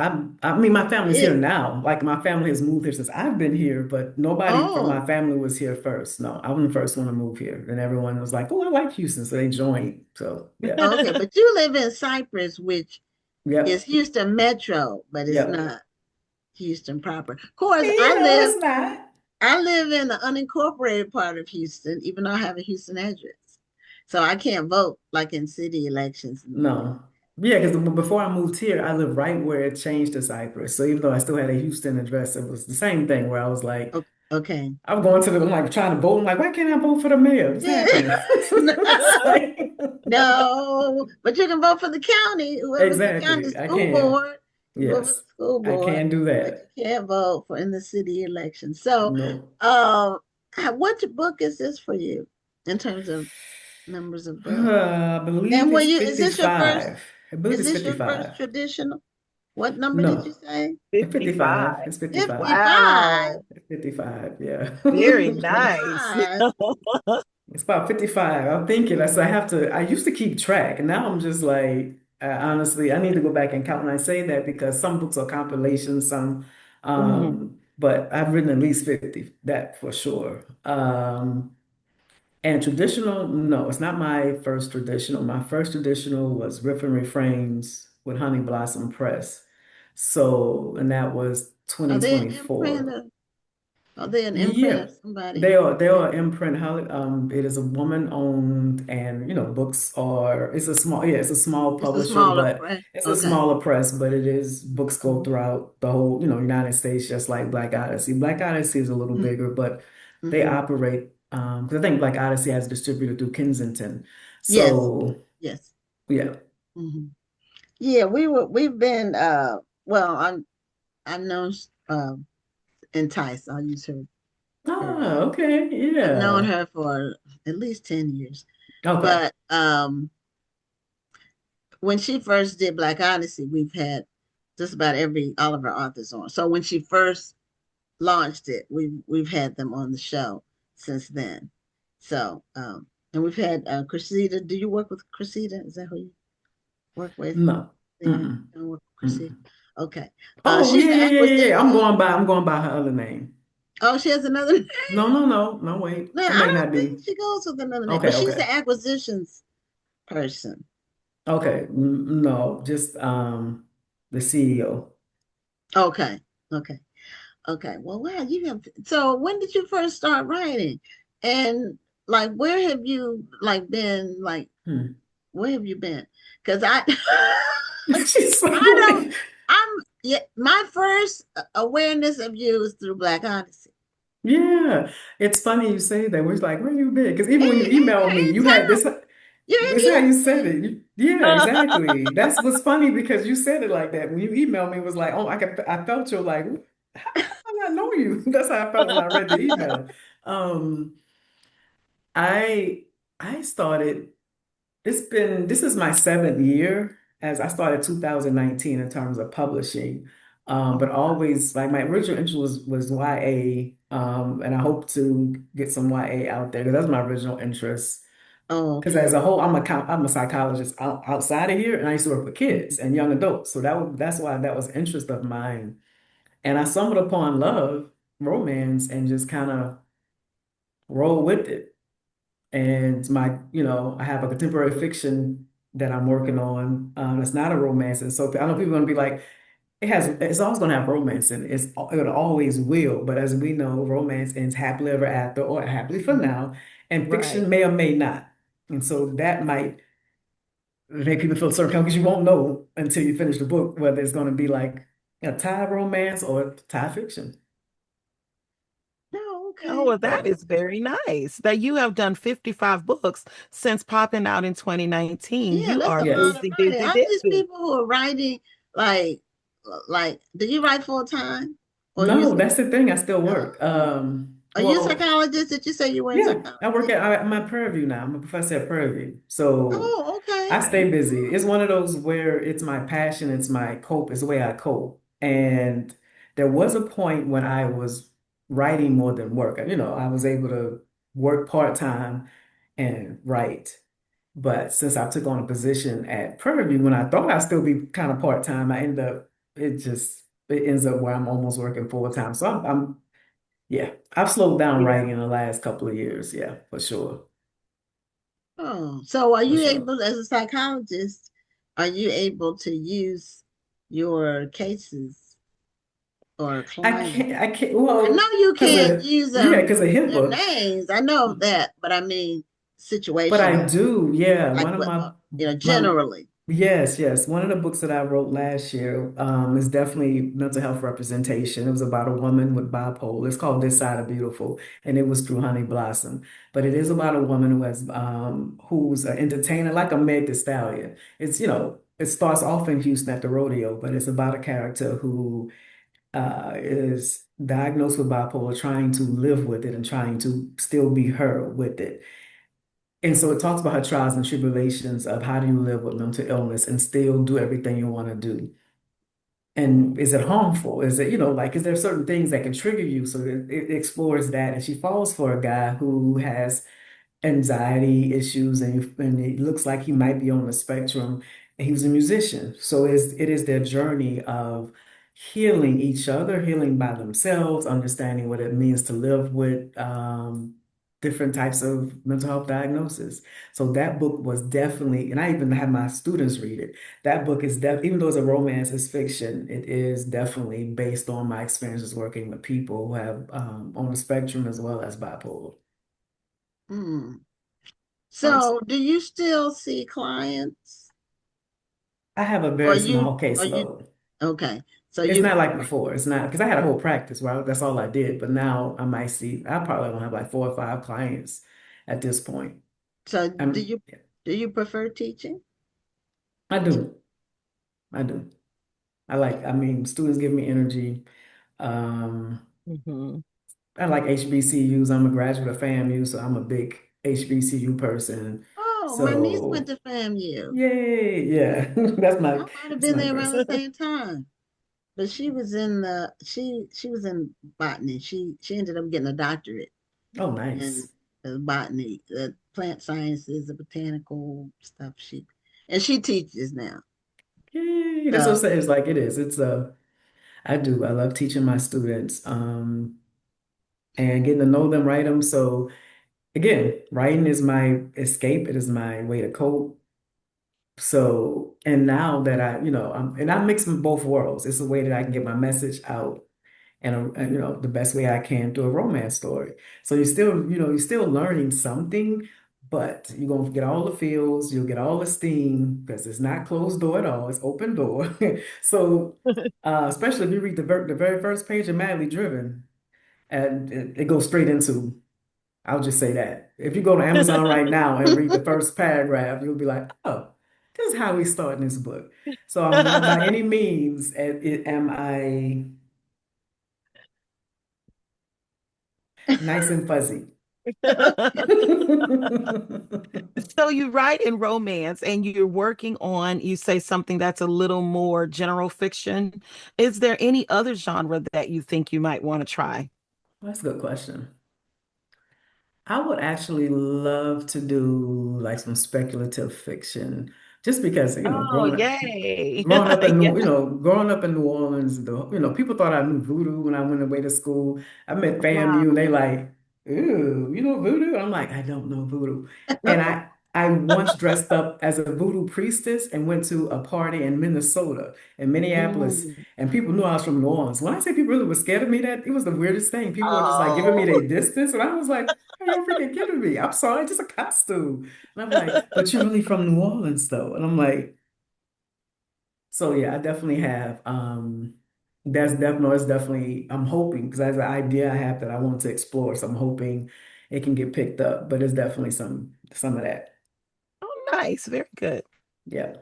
I mean, my family's here It, now. Like my family has moved here since I've been here, but nobody from oh, my family was here first. No, I'm the first one to move here, and everyone was like, "Oh, I like Houston," so they joined. So yeah, okay. But you live in Cypress, which is yep, Houston Metro, but it's yep. not Houston proper. Of course, You know, it's not. I live in the unincorporated part of Houston, even though I have a Houston address. So I can't vote like in city elections. No. Yeah, because before I moved here, I lived right where it changed to Cypress. So even though I still had a Houston address, it was the same thing where I was like, Okay. I'm going to the like trying to vote. I'm like, why can't I vote for the mayor? What's Yeah. happening? It's like, No, but you can vote for the county, whoever's the county exactly. I school can. board. You vote for the Yes, school I board, can do but that. you can't vote for in the city election. So, No. um, what book is this for you in terms of numbers of books? I believe And it's is this your first? 55. I believe Is it's this your first 55. traditional? What number did you No, say? 55. 55. It's 55. 55. Wow. It's 55. Yeah. Very nice. 55. It's about 55. I'm thinking, I have to, I used to keep track, and now I'm just like, honestly, I need to go back and count. And I say that because some books are compilations, Mhm. but I've written at least 50, that for sure. And traditional, no, it's not my first traditional. My first traditional was Riff and Refrains with Honey Blossom Press. So, and that was Are they an imprint 2024. of? Are they an imprint Yeah, of somebody they are else? imprint. It is a woman owned, and books are. It's a small, yeah, it's a small It's a publisher, smaller but print. it's a Okay. smaller press. But it is books go Mhm. throughout the whole, United States, just like Black Odyssey. Black Odyssey is a little bigger, but they Mm-hmm. operate. Because I think Black Odyssey has distributed through Kensington. Yes. So Yes. yeah. Hmm. Yeah, we've been well, I've known Entice. I'll use her Ah, name. okay, I've known yeah, her for at least 10 years. okay. But when she first did Black Odyssey, we've had just about all of our authors on. So when she first launched it, we've had them on the show since then. So and we've had Cressida. Do you work with Cressida? Is that who you work with? No. Yeah, Mm-mm. don't work with Cressida. Mm-mm. Okay. Oh She's yeah, the yeah, yeah, yeah, yeah. acquisition. I'm going by her other name. Oh, she has another name. No, no, no, no, wait. No, It I may not don't think be. she goes with another name, but Okay, she's the okay. acquisitions person. Okay. No, just the CEO. Okay. Okay. Okay. Well, wow, you have so when did you first start writing? And like where have you like been like Hmm. where have you been? Because I She's like, I don't wait. I'm yeah, my first awareness of you is through Black Odyssey. Yeah. It's funny you say that. We're like, where you been? Because even when you emailed me, In you had town. this. You're in This is how you said Houston. it. Yeah, exactly. That's what's funny because you said it like that. When you emailed me, it was like, oh, I felt you like, how do I not know you? That's how I felt when I read the email. Um, I I started. This is my seventh year as I started 2019 in terms of publishing. Oh, But always like my original interest was YA, and I hope to get some YA out there because that's my original interest. oh, Because as okay. a whole, I'm a psychologist outside of here, and I used to work with kids and young adults. So that's why that was interest of mine. And I stumbled upon love, romance, and just kind of roll with it. And I have a contemporary fiction that I'm working on. It's not a romance, and so I know people are going to be like, it's always going to have romance, and it always will. But as we know, romance ends happily ever after, or happily for Mhm. now, and Right. fiction may or may not. And so that might make people feel certain because you won't know until you finish the book whether it's going to be like a Thai romance or Thai fiction. Oh, Oh, okay. well, that So is very nice that you have done 55 books since popping out in 2019. Yeah, You that's are a lot yes. of busy, writing. busy, Aren't these busy. people who are writing like do you write full time? Or you No, that's the thing. I still work. oh, are you a Well, psychologist? Did you say you were in yeah, I work psychology? I'm at Prairie View now. I'm a professor at Prairie View. So Oh, okay. I stay busy. It's one of those where it's my passion, it's my cope, it's the way I cope. And there was a point when I was writing more than work. I was able to work part-time and write. But since I took on a position at Prairie View, when I thought I'd still be kind of part-time, I end up, it ends up where I'm almost working full-time. So yeah, I've slowed down Yeah. writing in the last couple of years. Yeah, for sure. Oh, so are For you sure. able, as a psychologist, are you able to use your cases or clients? I can't, I know well, you because can't use because of their HIPAA, names. I know that, but I mean but I situational, do, yeah. like One of what, my generally. yes. One of the books that I wrote last year is definitely mental health representation. It was about a woman with bipolar. It's called This Side of Beautiful, and it was through Honey Blossom. But it is about a woman who's an entertainer, like a Meg Thee Stallion. It's, it starts off in Houston at the rodeo, but it's about a character who is diagnosed with bipolar, trying to live with it and trying to still be her with it. And so it talks about her trials and tribulations of how do you live with mental illness and still do everything you want to do. And is it harmful? Is it, like, is there certain things that can trigger you? So it explores that. And she falls for a guy who has anxiety issues and it looks like he might be on the spectrum. And he was a musician. So it is their journey of healing each other, healing by themselves, understanding what it means to live with different types of mental health diagnosis. So that book was definitely, and I even had my students read it. That book is even though it's a romance, it's fiction, it is definitely based on my experiences working with people who have on the spectrum as well as bipolar. Hmm. Oh, So, do you still see clients, I have a or very small caseload. okay? So It's you not like before. It's not because I had a whole practice where that's all I did. But now I probably don't have like 4 or 5 clients at this point. so I'm, do you prefer teaching? I do. I do. I mean, students give me energy. Um, Mhm. I like HBCUs. I'm a graduate of FAMU, so I'm a big HBCU person. Oh, my niece went So, to FAMU. yay, yeah. I might have That's been my there around the person. same time. But she was in she was in botany. She ended up getting a doctorate Oh, in nice. botany, plant sciences, the botanical stuff. She teaches now. Yay. That's what I'm So saying. It's like it is. I do. I love teaching my students. And getting to know them, write them. So again, writing is my escape. It is my way to cope. So, and now that I'm mixing both worlds. It's a way that I can get my message out and the best way I can through a romance story. So you're still learning something, but you're gonna get all the feels, you'll get all the steam because it's not closed door at all, it's open door. So, especially if you read the very first page of Madly Driven, and it goes straight into, I'll just say that. If you go to Amazon right now and read the first paragraph, you'll be like, oh, this is how we start in this book. So I'm not by any means am I nice and fuzzy. So you write in romance and you're working on, you say something that's a little more general fiction. Is there any other genre that you think you might want to try? That's a good question. I would actually love to do like some speculative fiction, just because, Oh, yay. growing up in Yeah. growing up in New Orleans, people thought I knew voodoo when I went away to school. I met FAMU and they Wow. like, ooh, you know voodoo? I'm like, I don't know voodoo. And I once dressed up as a voodoo priestess and went to a party in Minnesota, in Minneapolis, Mm. and people knew I was from New Orleans. When I say people really were scared of me, that it was the weirdest thing. People were just like giving me Oh. their distance, and I was like, "Are you freaking kidding me? I'm sorry, it's just a costume." And I'm like, "But you're really from New Orleans, though." And I'm like, so yeah, I definitely have. It's definitely. I'm hoping because that's an idea I have that I want to explore. So I'm hoping it can get picked up. But it's definitely some of that. Oh, nice. Very good. Yeah.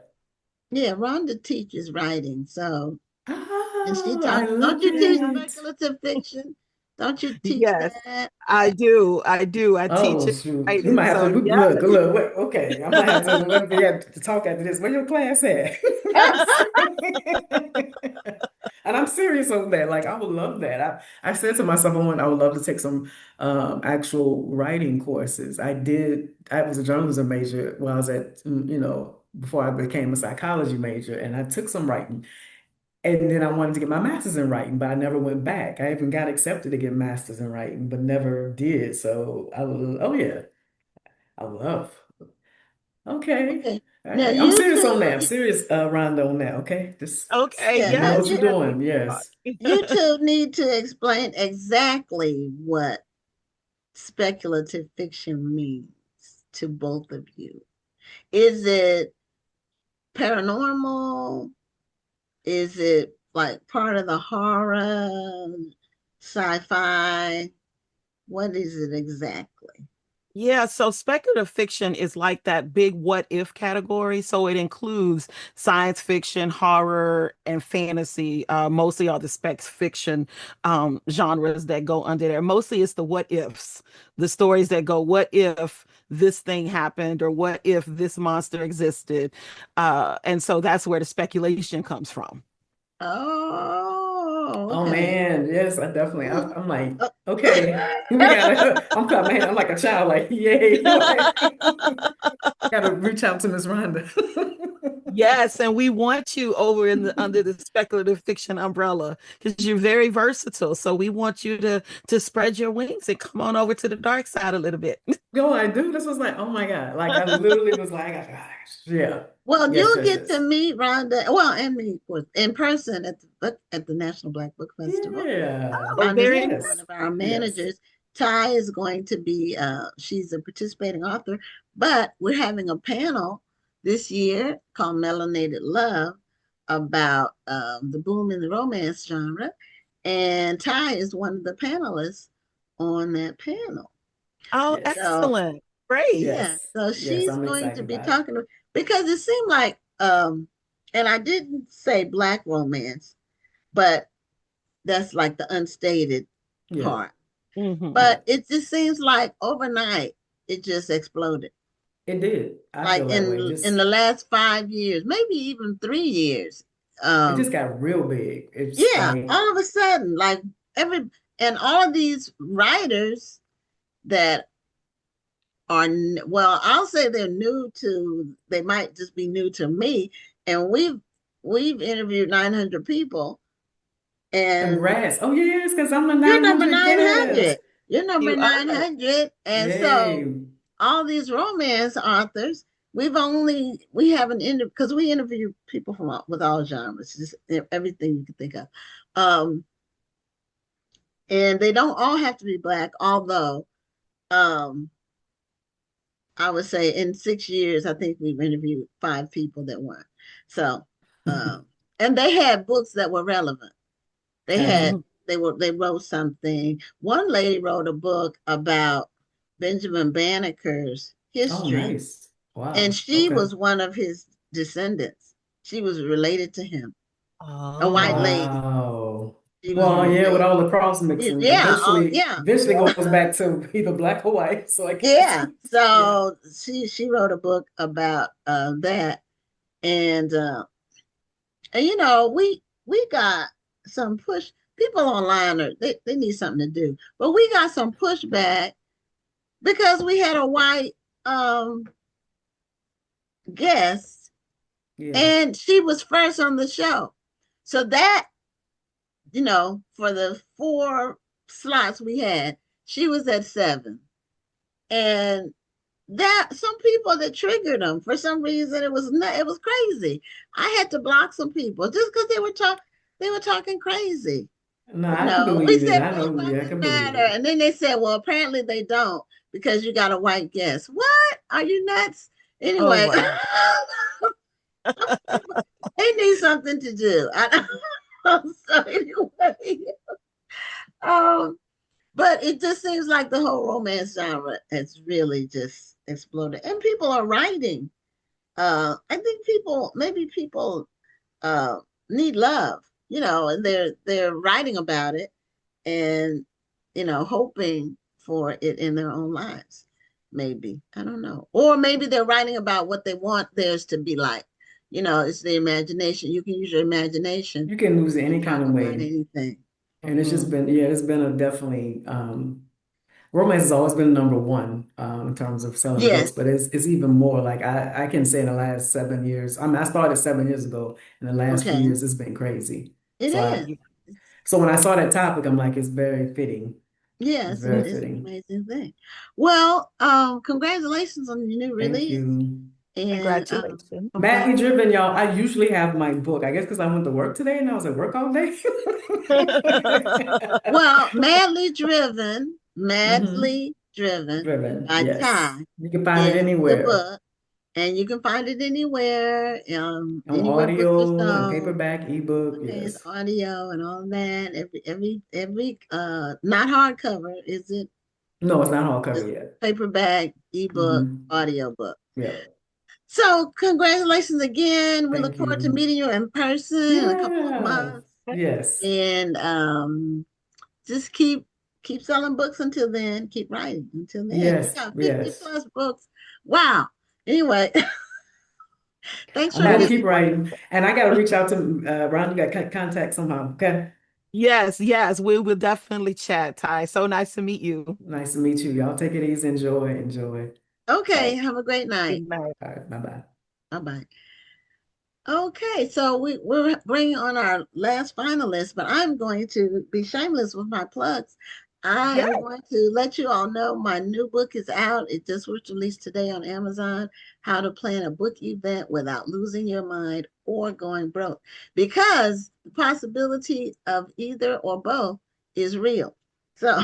yeah, Rhonda teaches writing. So and she Oh, I talks. Don't love you teach it. speculative fiction? Don't you teach Yes, that? I do. I do. I teach Oh it shoot, we writing. might have to So look, yeah. look. Wait, okay, I might have to let me have to talk after this. Where your class at? And I'm serious on that. Like I would love that. I said to myself, I would love to take some actual writing courses. I did. I was a journalism major while I was at before I became a psychology major, and I took some writing. And then I wanted to get my master's in writing, but I never went back. I even got accepted to get master's in writing, but never did. So oh yeah, I love. Okay. Okay. All Now right. I'm you serious on that. two, I'm serious, Rhonda, on that. Okay. Just Okay. yeah, you know now Yes. what you're you Yes. We doing. can Yes. you talk. two need to explain exactly what speculative fiction means to both of you. Is it paranormal? Is it like part of the horror, sci-fi? What is it exactly? Yeah, so speculative fiction is like that big what if category. So it includes science fiction, horror, and fantasy. Mostly all the spec fiction genres that go under there. Mostly it's the what ifs, the stories that go, what if this thing happened, or what if this monster existed? And so that's where the speculation comes from. Oh, Oh okay. man, yes, I definitely. Hmm. I'm like, Oh. okay, we gotta. I'm coming, man. I'm like a child, like, yay, like, gotta reach out to Miss Rhonda. Yes, and we want you over in the under the speculative fiction umbrella because you're very versatile. So we want you to spread your wings and come on over to the dark side a little bit. Yo, I do. This was like, oh my God. Like I literally was like, gosh, yeah. Well, Yes, you'll yes, get to yes. meet Rhonda, well, and me, of course, in person at the National Black Book Festival. Yeah. Oh, Rhonda's very one Yes. of our Yes. managers. Ty is going to be, she's a participating author, but we're having a panel this year called Melanated Love about the boom in the romance genre. And Ty is one of the panelists on that panel. oh, Yes. So, excellent. Great. yeah, Yes. so Yes. she's I'm going to excited be about it. talking to, because it seemed like, and I didn't say Black romance, but that's like the unstated Yeah. part. Hmm. Yeah. But it just seems like overnight it just exploded. It did. I Like feel that way. in the last 5 years, maybe even 3 years. It just Um, got real big. It's yeah, like, all of a sudden, like every and all of these writers that are well, I'll say they're new to. They might just be new to me, and we've interviewed 900 people, and congrats. Oh, yes, because I'm a you're number 900 900. guest. You're number You are. 900. And so Yay. all these romance authors, we haven't interviewed, because we interview people from with all genres, just everything you can think of. Um, and they don't all have to be Black, although um, I would say in 6 years, I think we've interviewed 5 people that weren't. So, and they had books that were relevant. They had Mhm. they wrote something. One lady wrote a book about Benjamin Banneker's Oh, history, nice. and Wow. she Okay. was one of his descendants. She was related to him, a white Oh, lady. Wow. She was Well, yeah, with related. all the cross mixing, Yeah, oh yeah. eventually goes back to either black or white. So I guess, Yeah. yeah. So she wrote a book about that, and you know, we got some push. People online they need something to do, but we got some pushback because we had a white um guest, Yeah. and she was first on the show. So that, for the 4 slots we had, she was at 7. And that some people that triggered them for some reason, it was crazy. I had to block some people just because they were talking crazy. No, I can We believe it. said I Black know. Yeah, I Lives can believe Matter, it. and then they said, well, apparently they don't because you got a white guest. What? Are you nuts? oh Anyway, wow. they need something to do. So anyway, um, but it just seems like the whole romance genre has really just exploded, and people are writing. I think maybe people need love, and they're writing about it, and hoping for it in their own lives. Maybe. I don't know. Or maybe they're writing about what they want theirs to be like. It's the imagination. You can use your imagination You can lose it and any kind talk of about way. anything. And it's just been, yeah, it's been a definitely romance has always been number one in terms of selling books, Yes. but it's even more like I can say in the last 7 years. I mean, I started 7 years ago. In the last few Okay. years, it's been crazy. It So is. so when I saw that topic, I'm like, it's very fitting. It's Yes, very it's an fitting. amazing thing. Well, congratulations on your new Thank release. you. And Congratulations. Madly Driven, y'all. I usually have my book. I guess because I went to work today and I was at work all day. well, hmm Madly Driven Driven, by yes. Ty You can find it is the anywhere. book, and you can find it anywhere, On anywhere books are audio and sold. paperback, ebook, Okay, it's yes. audio and all that. Every not hardcover, is it? No, it's not Just hardcover yet. paperback, ebook, hmm audio book. Yeah. So congratulations again. We look Thank forward to you. meeting you in person in a couple of Yeah. months. Yes. And just keep selling books until then. Keep writing until then. You Yes. got 50 Yes. plus books. Wow. Anyway, thanks I'm for That gonna is being. keep writing. wonderful. And I gotta reach out to Ron, you got contact somehow. Okay. Yes, yes, we will definitely chat, Ty. So nice to meet you. Nice to meet you. Y'all take it easy. Enjoy. Enjoy. Okay, Okay. have a great night. Good night. All right. Bye-bye. Bye bye. Okay, so we're bringing on our last finalist, but I'm going to be shameless with my plugs. I Yeah. am going to let you all know my new book is out. It just was released today on Amazon, How to Plan a Book Event Without Losing Your Mind or Going Broke. Because the possibility of either or both is real. So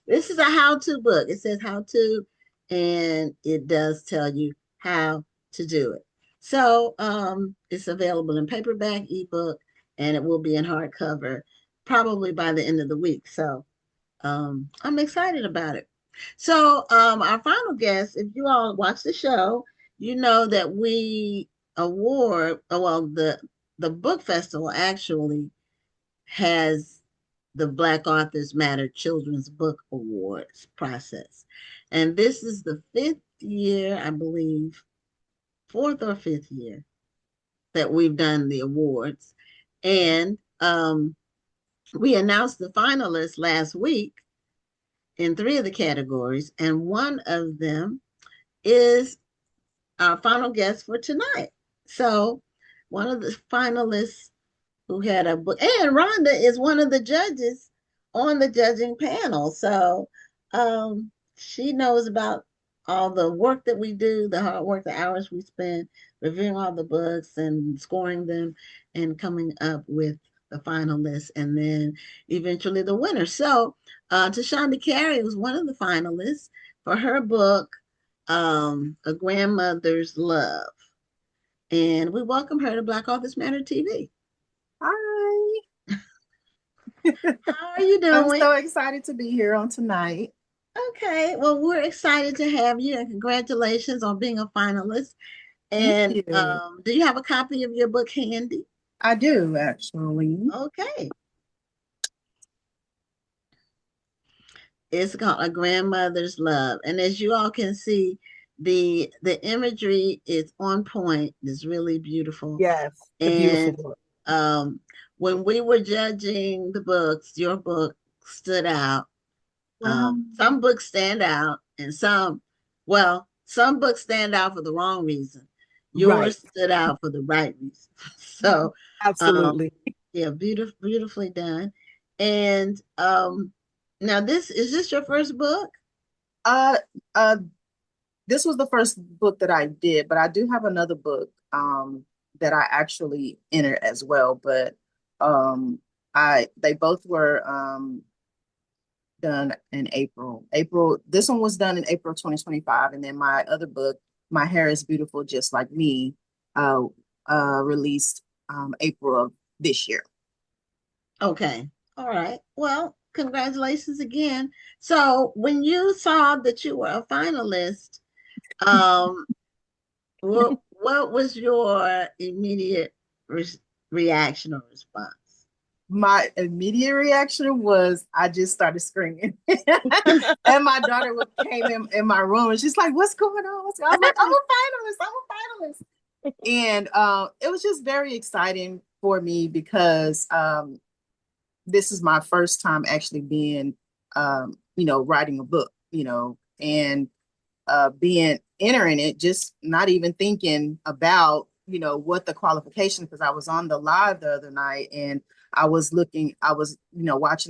this is a how-to book. It says how to, and it does tell you how to do it. So it's available in paperback, ebook, and it will be in hardcover probably by the end of the week. So I'm excited about it. So our final guest, if you all watch the show, you know that we award, well, the book festival actually has the Black Authors Matter Children's Book Awards process. And this is the fifth year, I believe, fourth or fifth year that we've done the awards. And we announced the finalists last week in three of the categories, and one of them is our final guest for tonight. So, one of the finalists who had a book, and Rhonda is one of the judges on the judging panel. So she knows about all the work that we do, the hard work, the hours we spend reviewing all the books and scoring them and coming up with the finalists and then eventually the winner. So Tashonda Carey was one of the finalists for her book, A Grandmother's Love. And we welcome her to Black Authors Matter TV. Hi. How are you I'm doing? so excited to be here on tonight. Okay, well, we're excited to have you and congratulations on being a finalist. Thank And you. do you have a copy of your book handy? I do actually. Okay. It's called A Grandmother's Love. And as you all can see, the imagery is on point. It's really beautiful. Yes. It's a beautiful And book. when we were judging the books, your book stood out. Wow. Some books stand out, and some books stand out for the wrong reason. Right. Yours stood out for the right reason. So, Absolutely. yeah, beautifully done. And now is this your first book? Uh uh this was the first book that I did, but I do have another book that I actually entered as well. But I they both were done in April. This one was done in April 2025, and then my other book, My Hair is Beautiful Just Like Me, released April of this year. Okay. All right. Well, congratulations again. So when you saw that you were a finalist, um, what was your immediate reaction or response? my immediate reaction was I just started screaming. And my daughter came in my room and she's like, what's going on? I was like, I'm a finalist. And it was just very exciting for me because this is my first time actually being, writing a book, and being entering it, just not even thinking about, what the qualification, because I was on the live the other night and I was, watching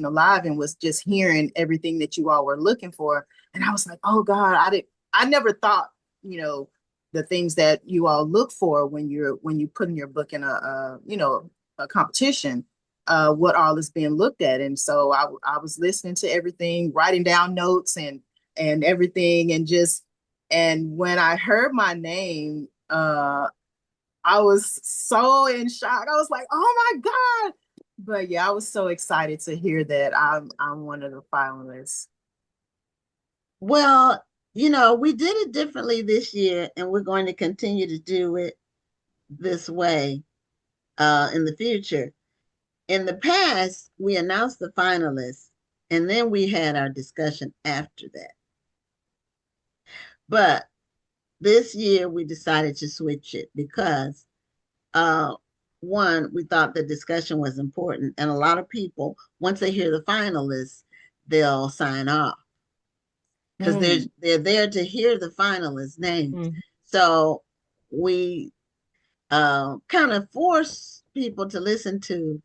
the live and was just hearing everything that you all were looking for. And I was like, oh God, I never thought, the things that you all look for when you putting your book in a competition, what all is being looked at. And so I was listening to everything, writing down notes and everything, and when I heard my name, I was so in shock. I was like, oh my God. But yeah, I was so excited to hear that I'm one of the finalists. Well, we did it differently this year, and we're going to continue to do it this way in the future. In the past, we announced the finalists, and then we had our discussion after that. But this year, we decided to switch it because, one, we thought the discussion was important, and a lot of people, once they hear the finalists, they'll sign off because they're there to hear the finalists' names. So we kind of force people to listen to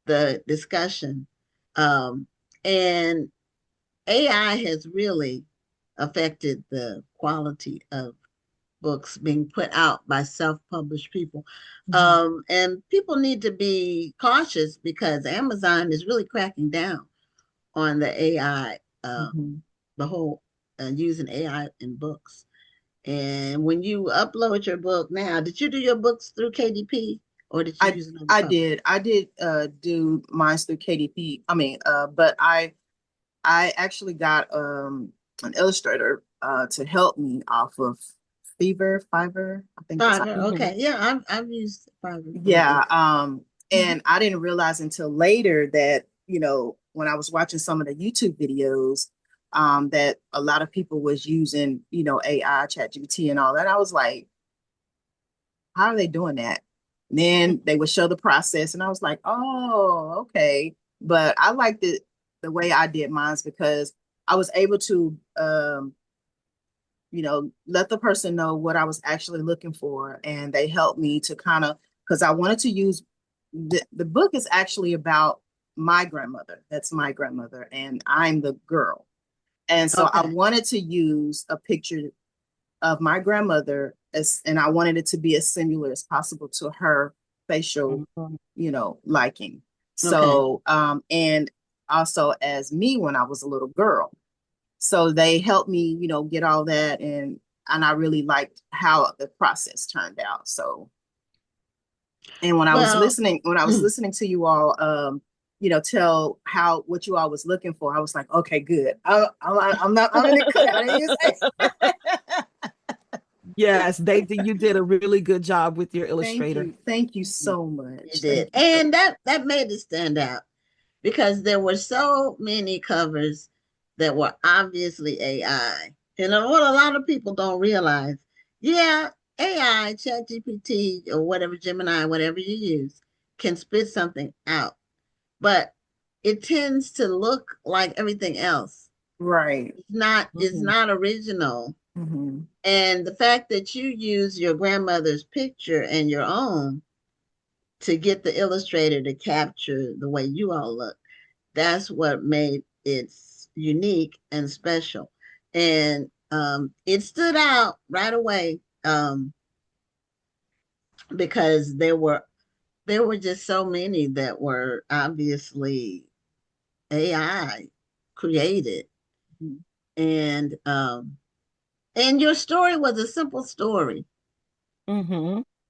the discussion. And AI has really affected the quality of books being put out by self-published people. And people need to be cautious because Amazon is really cracking down on the AI, the whole using AI in books. And when you upload your book now, did you do your books through KDP or did you use another publisher? I did do mine through KDP. But I actually got an illustrator to help me off of Fiverr, I think. Fiverr, okay. Yeah, I've used Fiverr. Yeah. And I didn't realize until later that, when I was watching some of the YouTube videos, that a lot of people was using, AI, ChatGPT and all that. I was like, how are they doing that? And then they would show the process and I was like, oh, okay. But I liked it the way I did mine because I was able to, let the person know what I was actually looking for. And they helped me to kind of, because I wanted to use, the book is actually about my grandmother. That's my grandmother. And I'm the girl. And so I wanted to use a picture of my grandmother and I wanted it to be as similar as possible to her facial, liking. So, and also as me when I was a little girl. So they helped me, get all that. And I really liked how the process turned out. So, and when I was listening to you all, tell what you all was looking for, I was like, okay, good. I'm in the clear. Yes, you did a really good job with your illustrator. Thank you so much. You did. And that made it stand out because there were so many covers that were obviously AI. And what a lot of people don't realize, AI, ChatGPT, or whatever, Gemini, whatever you use, can spit something out. But it tends to look like everything else. Right. It's not original. And the fact that you use your grandmother's picture and your own to get the illustrator to capture the way you all look, that's what made it unique and special. And it stood out right away because there were just so many that were obviously AI created. And your story was a simple story.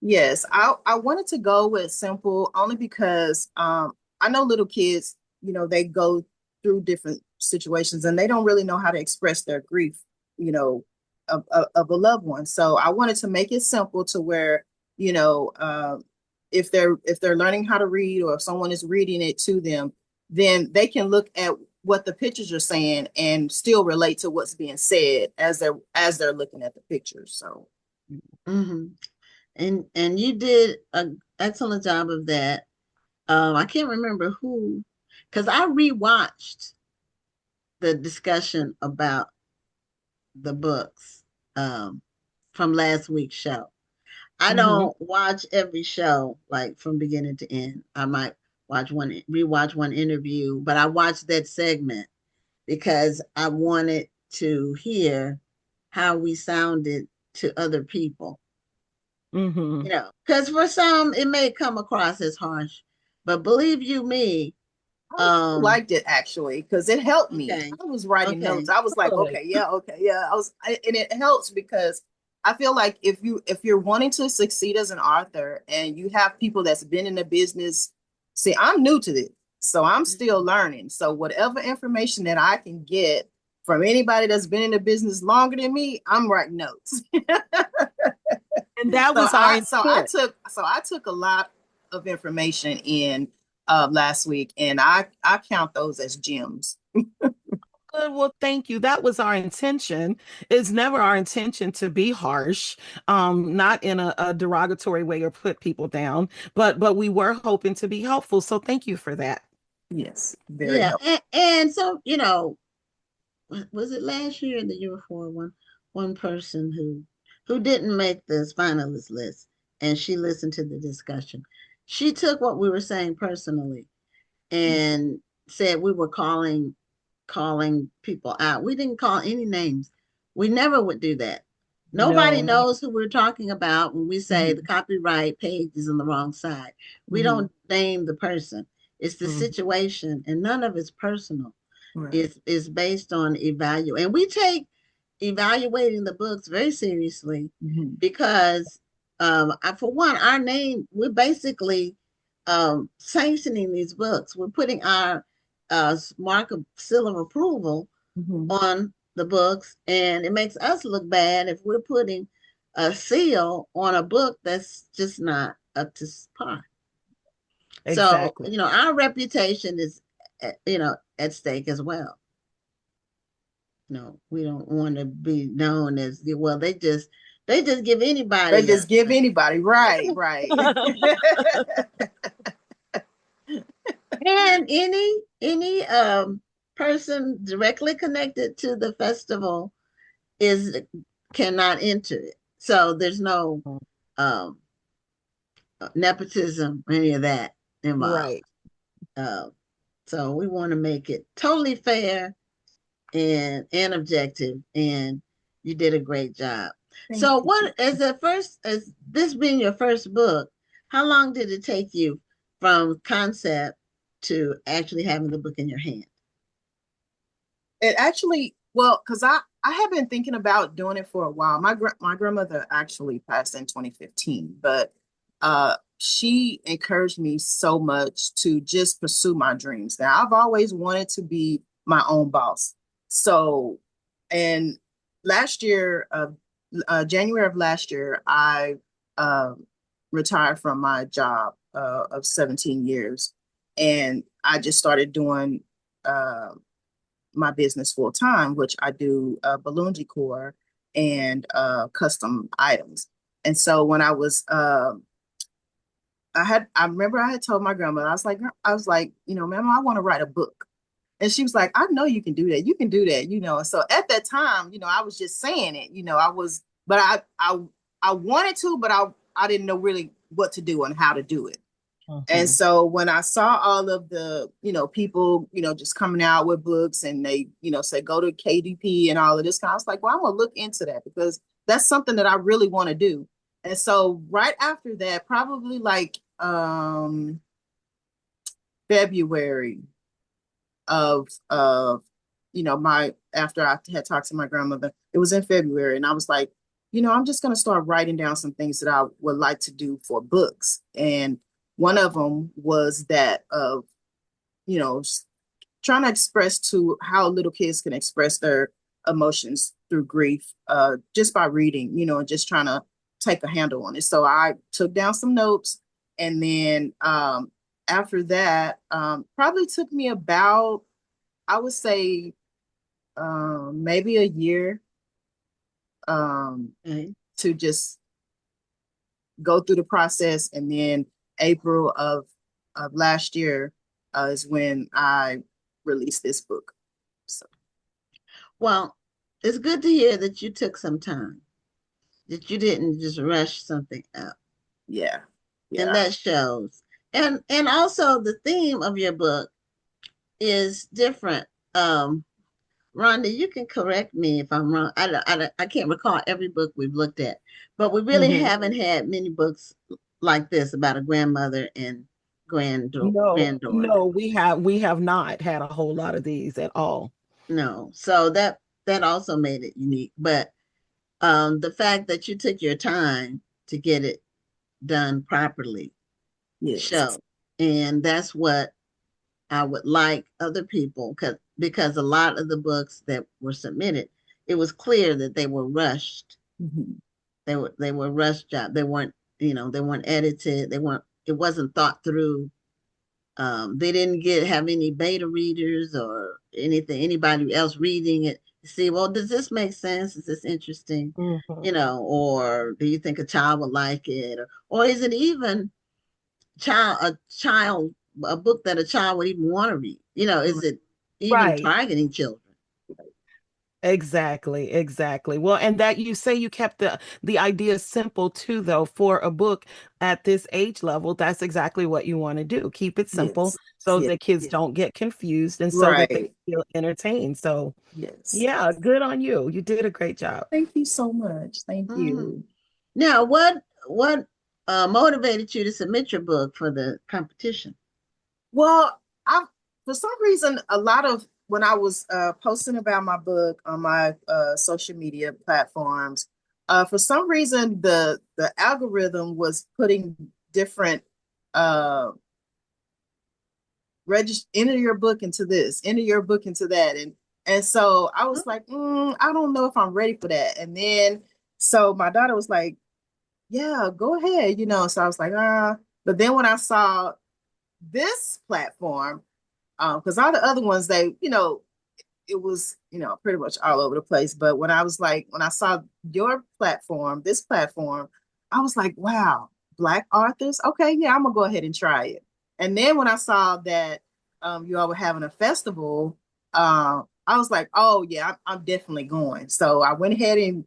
Yes, I wanted to go with simple only because I know little kids, they go through different situations and they don't really know how to express their grief, of a loved one. So I wanted to make it simple to where, if they're learning how to read, or if someone is reading it to them, then they can look at what the pictures are saying and still relate to what's being said as they're looking at the pictures. So Mm-hmm. And you did an excellent job of that. I can't remember who, because I rewatched the discussion about the books from last week's show. I don't watch every show like from beginning to end. I might rewatch one interview, but I watched that segment because I wanted to hear how we sounded to other people. Mm-hmm. Because for some it may come across as harsh, but believe you me, I liked it actually because it helped me. okay, I was writing okay, notes. I was like, Good. okay, yeah, okay, yeah. And it helps because I feel like if you're wanting to succeed as an author and you have people that's been in the business, see, I'm new to this, so I'm still learning. So whatever information that I can get from anybody that's been in the business longer than me, I'm writing notes. And that So was our I intent. took a lot of information in last week, and I count those as gems. Good. Well, thank you. That was our intention. It's never our intention to be harsh, not in a derogatory way or put people down, but we were hoping to be helpful. So thank you for that. Yes, very yeah, helpful. and so was it last year or the year before, one person who didn't make this finalist list, and she listened to the discussion. She took what we were saying personally and said we were calling people out. We didn't call any names. We never would do that. Nobody No. knows who we're talking about when we say the copyright page is on the wrong side. We don't name the person. It's the situation, and none of it's personal. Right. Is based on and we take evaluating the books very seriously because for one, our name, we're basically sanctioning these books. We're putting our mark of seal of approval on the books, and it makes us look bad if we're putting a seal on a book that's just not up to par. So, Exactly. our reputation is, at stake as well. We don't want to be known as well. They just give They anybody just give anybody, right. and any person directly connected to the festival cannot enter it. So there's no um nepotism or any of that involved. Right. So we want to make it totally fair and objective, and you did a great job. So what as this being your first book, how long did it take you from concept to actually having the book in your hand? It actually, well, because I have been thinking about doing it for a while. My grandmother actually passed in 2015, but she encouraged me so much to just pursue my dreams. Now, I've always wanted to be my own boss. So, and last year, January of last year, I retired from my job of 17 years, and I just started doing my business full time, which I do balloon decor and custom items. And so when I was, I remember I had told my grandmother, I was like, Mama, I want to write a book. And she was like, I know you can do that. You can do that, And so at that time, I was just saying it, but I wanted to, but I didn't know really what to do and how to do it. And so when I saw all of the, people, just coming out with books and they, say, go to KDP and all of this kind, I was like, well, I'm going to look into that because that's something that I really want to do. And so right after that, probably like February of after I had talked to my grandmother, it was in February. And I was like, I'm just going to start writing down some things that I would like to do for books. And one of them was that of, trying to express to how little kids can express their emotions through grief, just by reading, and just trying to take a handle on it. So I took down some notes And then after that, probably took me about, I would say, maybe a year to just go through the process. And then April of last year is when I released this book. So, well, it's good to hear that you took some time, that you didn't just rush something up. yeah. And that shows. And also the theme of your book is different. Rhonda, you can correct me if I'm wrong. I can't recall every book we've looked at, but we really haven't had many books like this about a grandmother and granddaughter. No, we have not had a whole lot of these at all. No, so that also made it unique. But the fact that you took your time to get it done properly show, and that's what I would like other people, because a lot of the books that were submitted, it was clear that they were rushed. They were rushed job. They weren't, they weren't edited. It wasn't thought through. They didn't have any beta readers or anybody else reading it to see, well, does this make sense? Is this interesting? Or do you think a child would like it? Or is it even a book that a child would even want to read? Is it even targeting children? Exactly. Well, and that you say you kept the idea simple too, though, for a book at this age level. That's exactly what you want to do. Keep it simple so that kids don't get confused and so that they feel entertained. So yeah, good on you. You did a great job. Thank you so much. Thank you. Now, what motivated you to submit your book for the competition? Well, for some reason, a lot of when I was posting about my book on my social media platforms, for some reason the algorithm was putting different enter your book into this, enter your book into that, and so I was like, I don't know if I'm ready for that. And then so my daughter was like, yeah, go ahead, So I was like, but then when I saw this platform, because all the other ones, they, it was, pretty much all over the place. But when I saw your platform, this platform, I was like, wow, Black authors. Okay, yeah, I'm gonna go ahead and try it. And then when I saw that you all were having a festival, I was like, oh yeah, I'm definitely going. So I went ahead and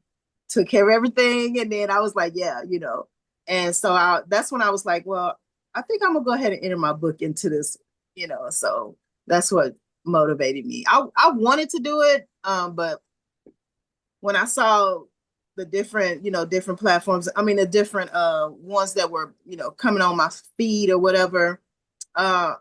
took care of everything. And then I was like, yeah, And so that's when I was like, well, I think I'm gonna go ahead and enter my book into this, So that's what motivated me. I wanted to do it, but when I saw the different, different platforms, I mean the different ones that were, coming on my feed or whatever, I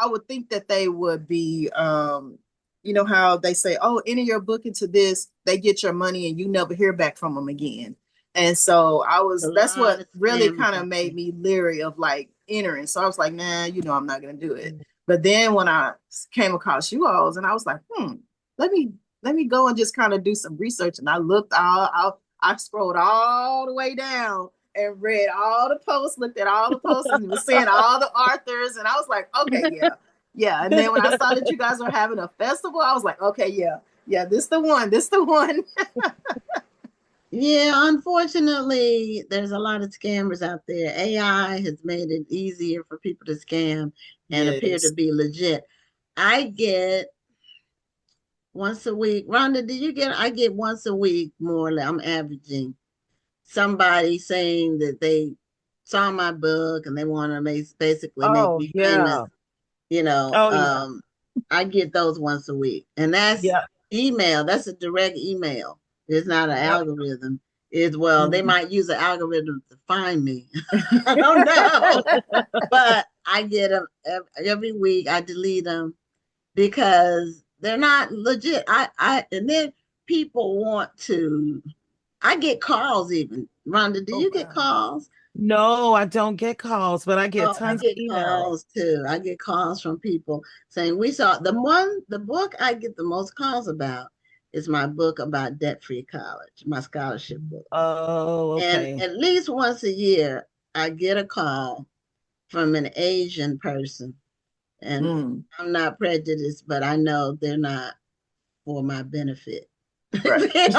would think that they would be, how they say, oh, enter your book into this, they get your money and you never hear back from them again. And so that's what really kind of made me leery of like entering. So I was like, nah, I'm not going to do it. But then when I came across you all, and I was like, let me go and just kind of do some research. And I looked I scrolled all the way down and read all the posts, looked at all the posts, and was seeing all the authors. And I was like, okay, yeah. Yeah. And then when I saw that you guys were having a festival, I was like, okay, yeah, this the one. Yeah, unfortunately, there's a lot of scammers out there. AI has made it easier for people to scam and appear to be legit. I get once a week. Rhonda, do you get? I get once a week, more or less. I'm averaging somebody saying that they saw my book and they want to basically make me famous. I get those once a week, and that's email. That's a direct email. It's not an algorithm. They might use an algorithm to find me. I don't know, but I get them every week. I delete them because they're not legit. And then people want to. I get calls even. Rhonda, do you get calls? No, I don't get calls, but I get tons of emails. Calls too. I get calls from people saying we saw the book I get the most calls about is my book about debt-free college, my scholarship book. Oh, okay. And at least once a year, I get a call from an Asian person, and I'm not prejudiced, but I know they're not for my benefit. Right.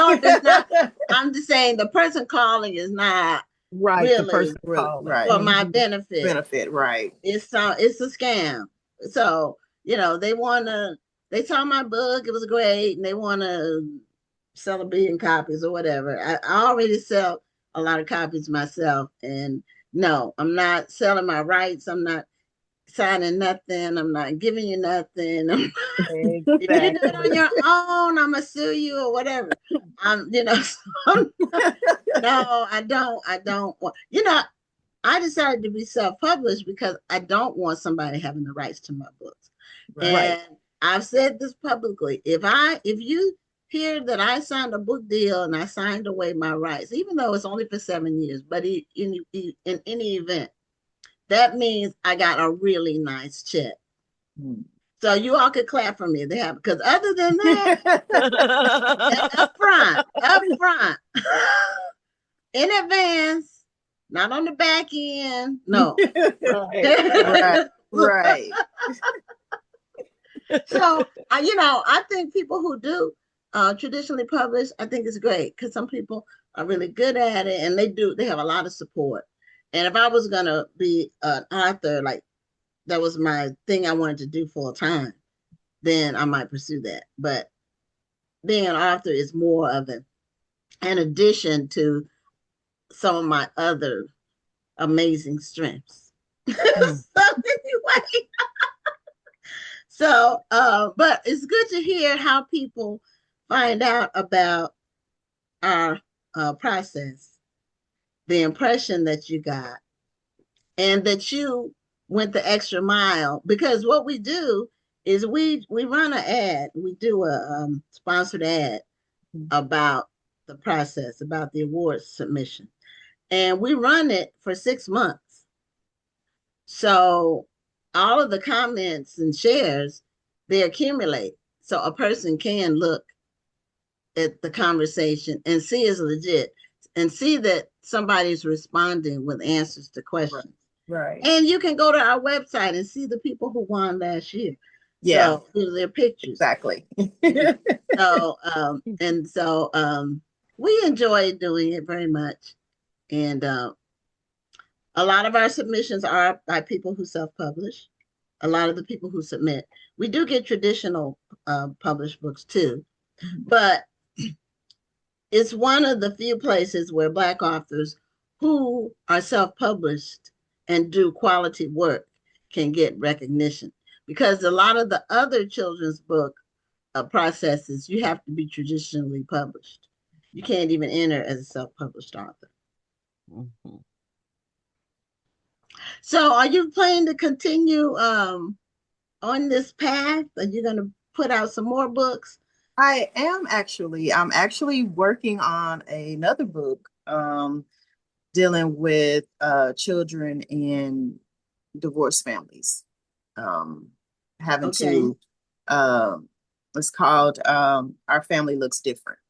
I'm just saying the person calling is not Right. The really person calling. right. for my Mhm. benefit. Right. It's a scam. So, they saw my book, it was great, and they want to sell 1 billion copies or whatever. I already sell a lot of copies myself, and no, I'm not selling my rights. I'm not signing nothing. I'm not giving you nothing. If you do it on your own, I'm gonna sue you or whatever. So no, I don't want. I decided to be self-published because I don't want somebody having the rights to my books. Right. And I've said this publicly. If you hear that I signed a book deal and I signed away my rights, even though it's only for 7 years, but in any event, that means I got a really nice check. So you all could clap for me. Because other than that, up front, in advance, not on the back end. No. Right. So, I think people who do traditionally publish, I think it's great because some people are really good at it and they have a lot of support. And if I was going to be an author, like that was my thing I wanted to do full time, then I might pursue that. But being an author is more of an addition to some of my other amazing strengths. But it's good to hear how people find out about our process, the impression that you got, and that you went the extra mile. Because what we do is we run an ad, we do a sponsored ad about the process, about the awards submission, and we run it for 6 months. So all of the comments and shares, they accumulate. So a person can look at the conversation and see it's legit and see that somebody's responding with answers to questions. Right. And you can go to our website and see the people who won last year. Yeah. So their pictures. Exactly. So we enjoy doing it very much. And a lot of our submissions are by people who self-publish. A lot of the people who submit. We do get traditional published books too, but it's one of the few places where Black authors who are self-published and do quality work can get recognition. Because a lot of the other children's book processes, you have to be traditionally published. You can't even enter as a self-published author. Mm-hmm. So are you planning to continue on this path? Are you going to put out some more books? I am actually. I'm actually working on another book dealing with children in divorced families. Having to, it's called Our Family Looks Different.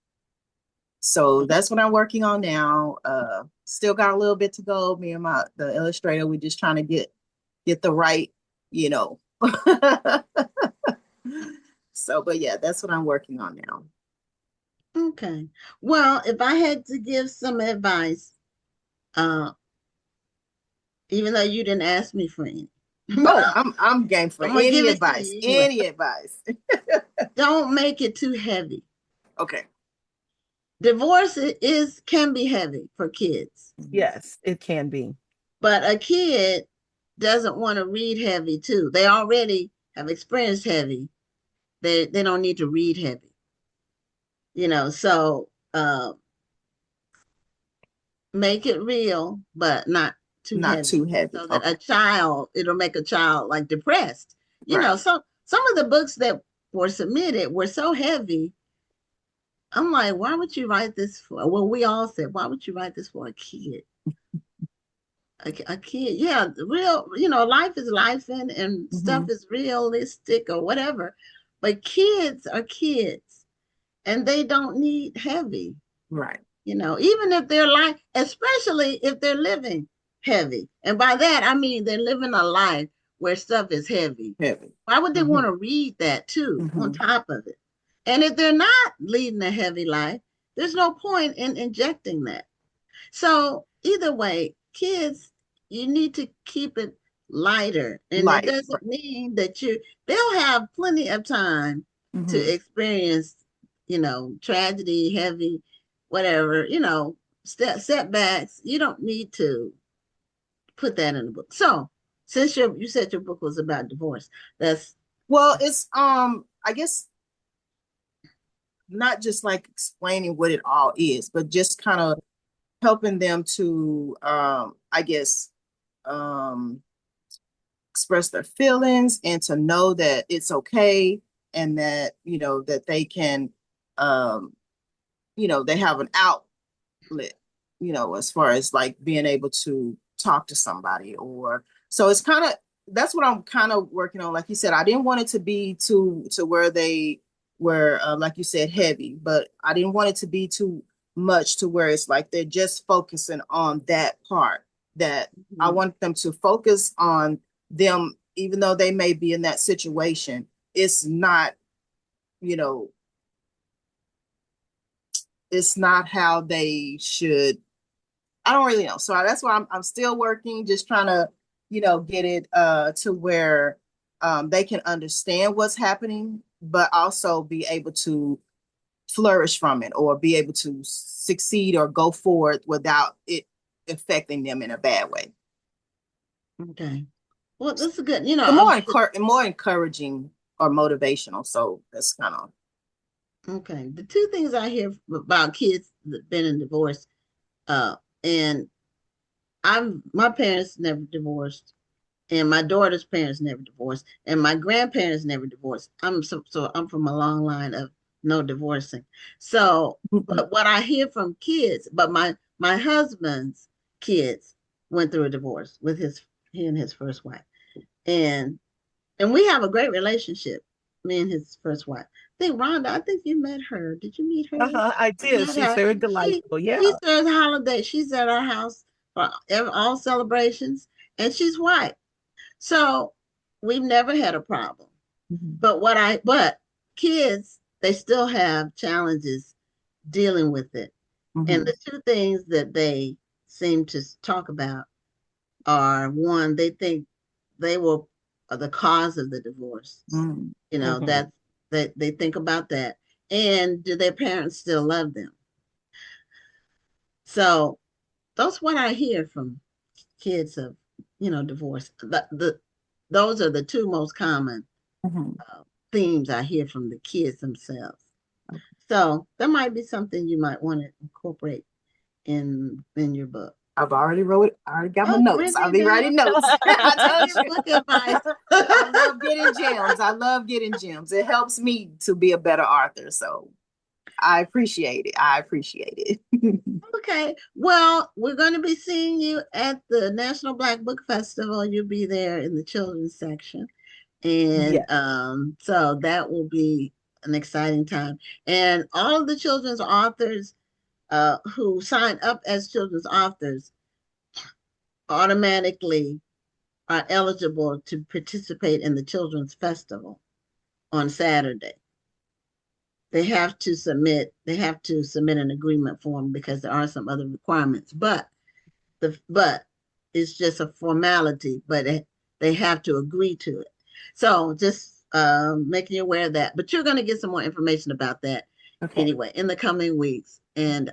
So that's what I'm working on now. Still got a little bit to go. Me and the illustrator, we're just trying to get the right, So, but yeah, that's what I'm working on now. Okay. Well, if I had to give some advice, even though you didn't ask me for any. I'm game for any advice. Any advice. Don't make it too heavy. Okay. Divorce can be heavy for kids. Yes, it can be. But a kid doesn't want to read heavy too. They already have experienced heavy. They don't need to read heavy. So make it real, but not too heavy. So that it'll make a child like depressed. So some of the books that were submitted were so heavy. I'm like, why would you write this for? Well, we all said, why would you write this for a kid? A kid, yeah, real, life is life and stuff is realistic or whatever. But kids are kids and they don't need heavy. Right. Even if especially if they're living heavy. And by that, I mean they're living a life where stuff is heavy. Why would they want to read that too on top of it? And if they're not leading a heavy life, there's no point in injecting that. So either way, kids, you need to keep it lighter. And it doesn't mean that they'll have plenty of time to experience, tragedy, heavy, whatever, setbacks. You don't need to put that in the book. So since you said your book was about divorce, it's I guess not just like explaining what it all is, but just kind of helping them to express their feelings and to know that it's okay, and that that they can they have an outlet, as far as like being able to talk to somebody. Or so it's kind of, that's what I'm kind of working on. Like you said, I didn't want it to be to where they were like you said, heavy, but I didn't want it to be too much to where it's like they're just focusing on that part. That I want them to focus on them, even though they may be in that situation. It's not, it's not how they should. I don't really know. So that's why I'm still working, just trying to, get it to where they can understand what's happening, but also be able to flourish from it, or be able to succeed or go forward without it affecting them in a bad way. Okay. Well, that's a good, more encouraging or motivational. So that's kind of okay. The two things I hear about kids that been in divorce, and my parents never divorced, and my daughter's parents never divorced, and my grandparents never divorced. I'm from a long line of no divorcing. So, but what I hear from kids, but my husband's kids went through a divorce with he and his first wife, and we have a great relationship. Me and his first wife. I think Rhonda. I think you met her. Did you meet her? I did. She's very delightful. She serves holiday. She's at our house for all celebrations, and she's white. So we've never had a problem. But kids, they still have challenges dealing with it. And the two things that they seem to talk about are, one, they think they were the cause of the divorce. That they think about that. And do their parents still love them? So that's what I hear from kids of, divorce. Those are the two most common themes I hear from the kids themselves. So that might be something you might want to incorporate in your book. I've already wrote it. I already got my notes. I'll be writing notes. I told you. I love getting gems. I love getting gems. It helps me to be a better author. So I appreciate it. Okay. Well, we're going to be seeing you at the National Black Book Festival. You'll be there in the children's section. And so that will be an exciting time. And all of the children's authors who sign up as children's authors automatically are eligible to participate in the children's festival on Saturday. They have to submit an agreement form because there are some other requirements, but it's just a formality, but they have to agree to it. So just making you aware of that, but you're going to get some more information about that anyway in the coming weeks. And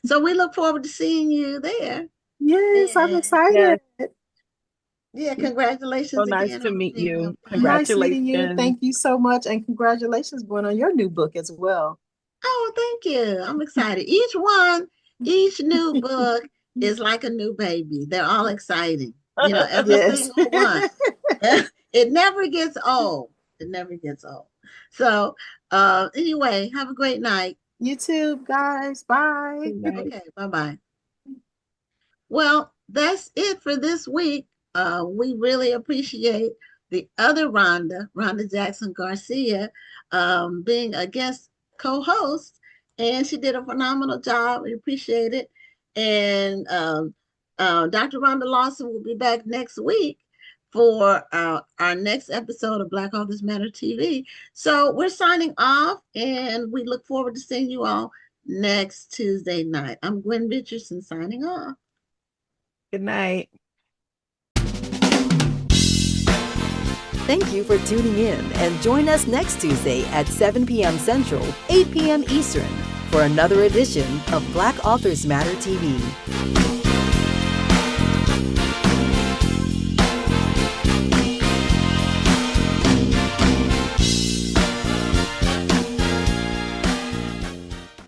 so we look forward to seeing you there. Yes, I'm excited. Yeah, congratulations so again. Nice to meet you. Nice meeting you. Thank you so much. And congratulations going on your new book as well. Oh, thank you. I'm excited. Each new book is like a new baby. They're all exciting. Every single one. It never gets old. It never gets old. So anyway, have a great night. You too, guys. Bye. Okay, bye-bye. Well, that's it for this week. We really appreciate the other Rhonda Jackson Garcia, being a guest co-host, and she did a phenomenal job. We appreciate it. And Dr. Rhonda Lawson will be back next week for our next episode of Black Authors Matter TV. So we're signing off, and we look forward to seeing you all next Tuesday night. I'm Gwen Richardson signing off. Good night. Thank you for tuning in, and join us next Tuesday at 7 p.m. Central, 8 p.m. Eastern for another edition of Black Authors Matter TV.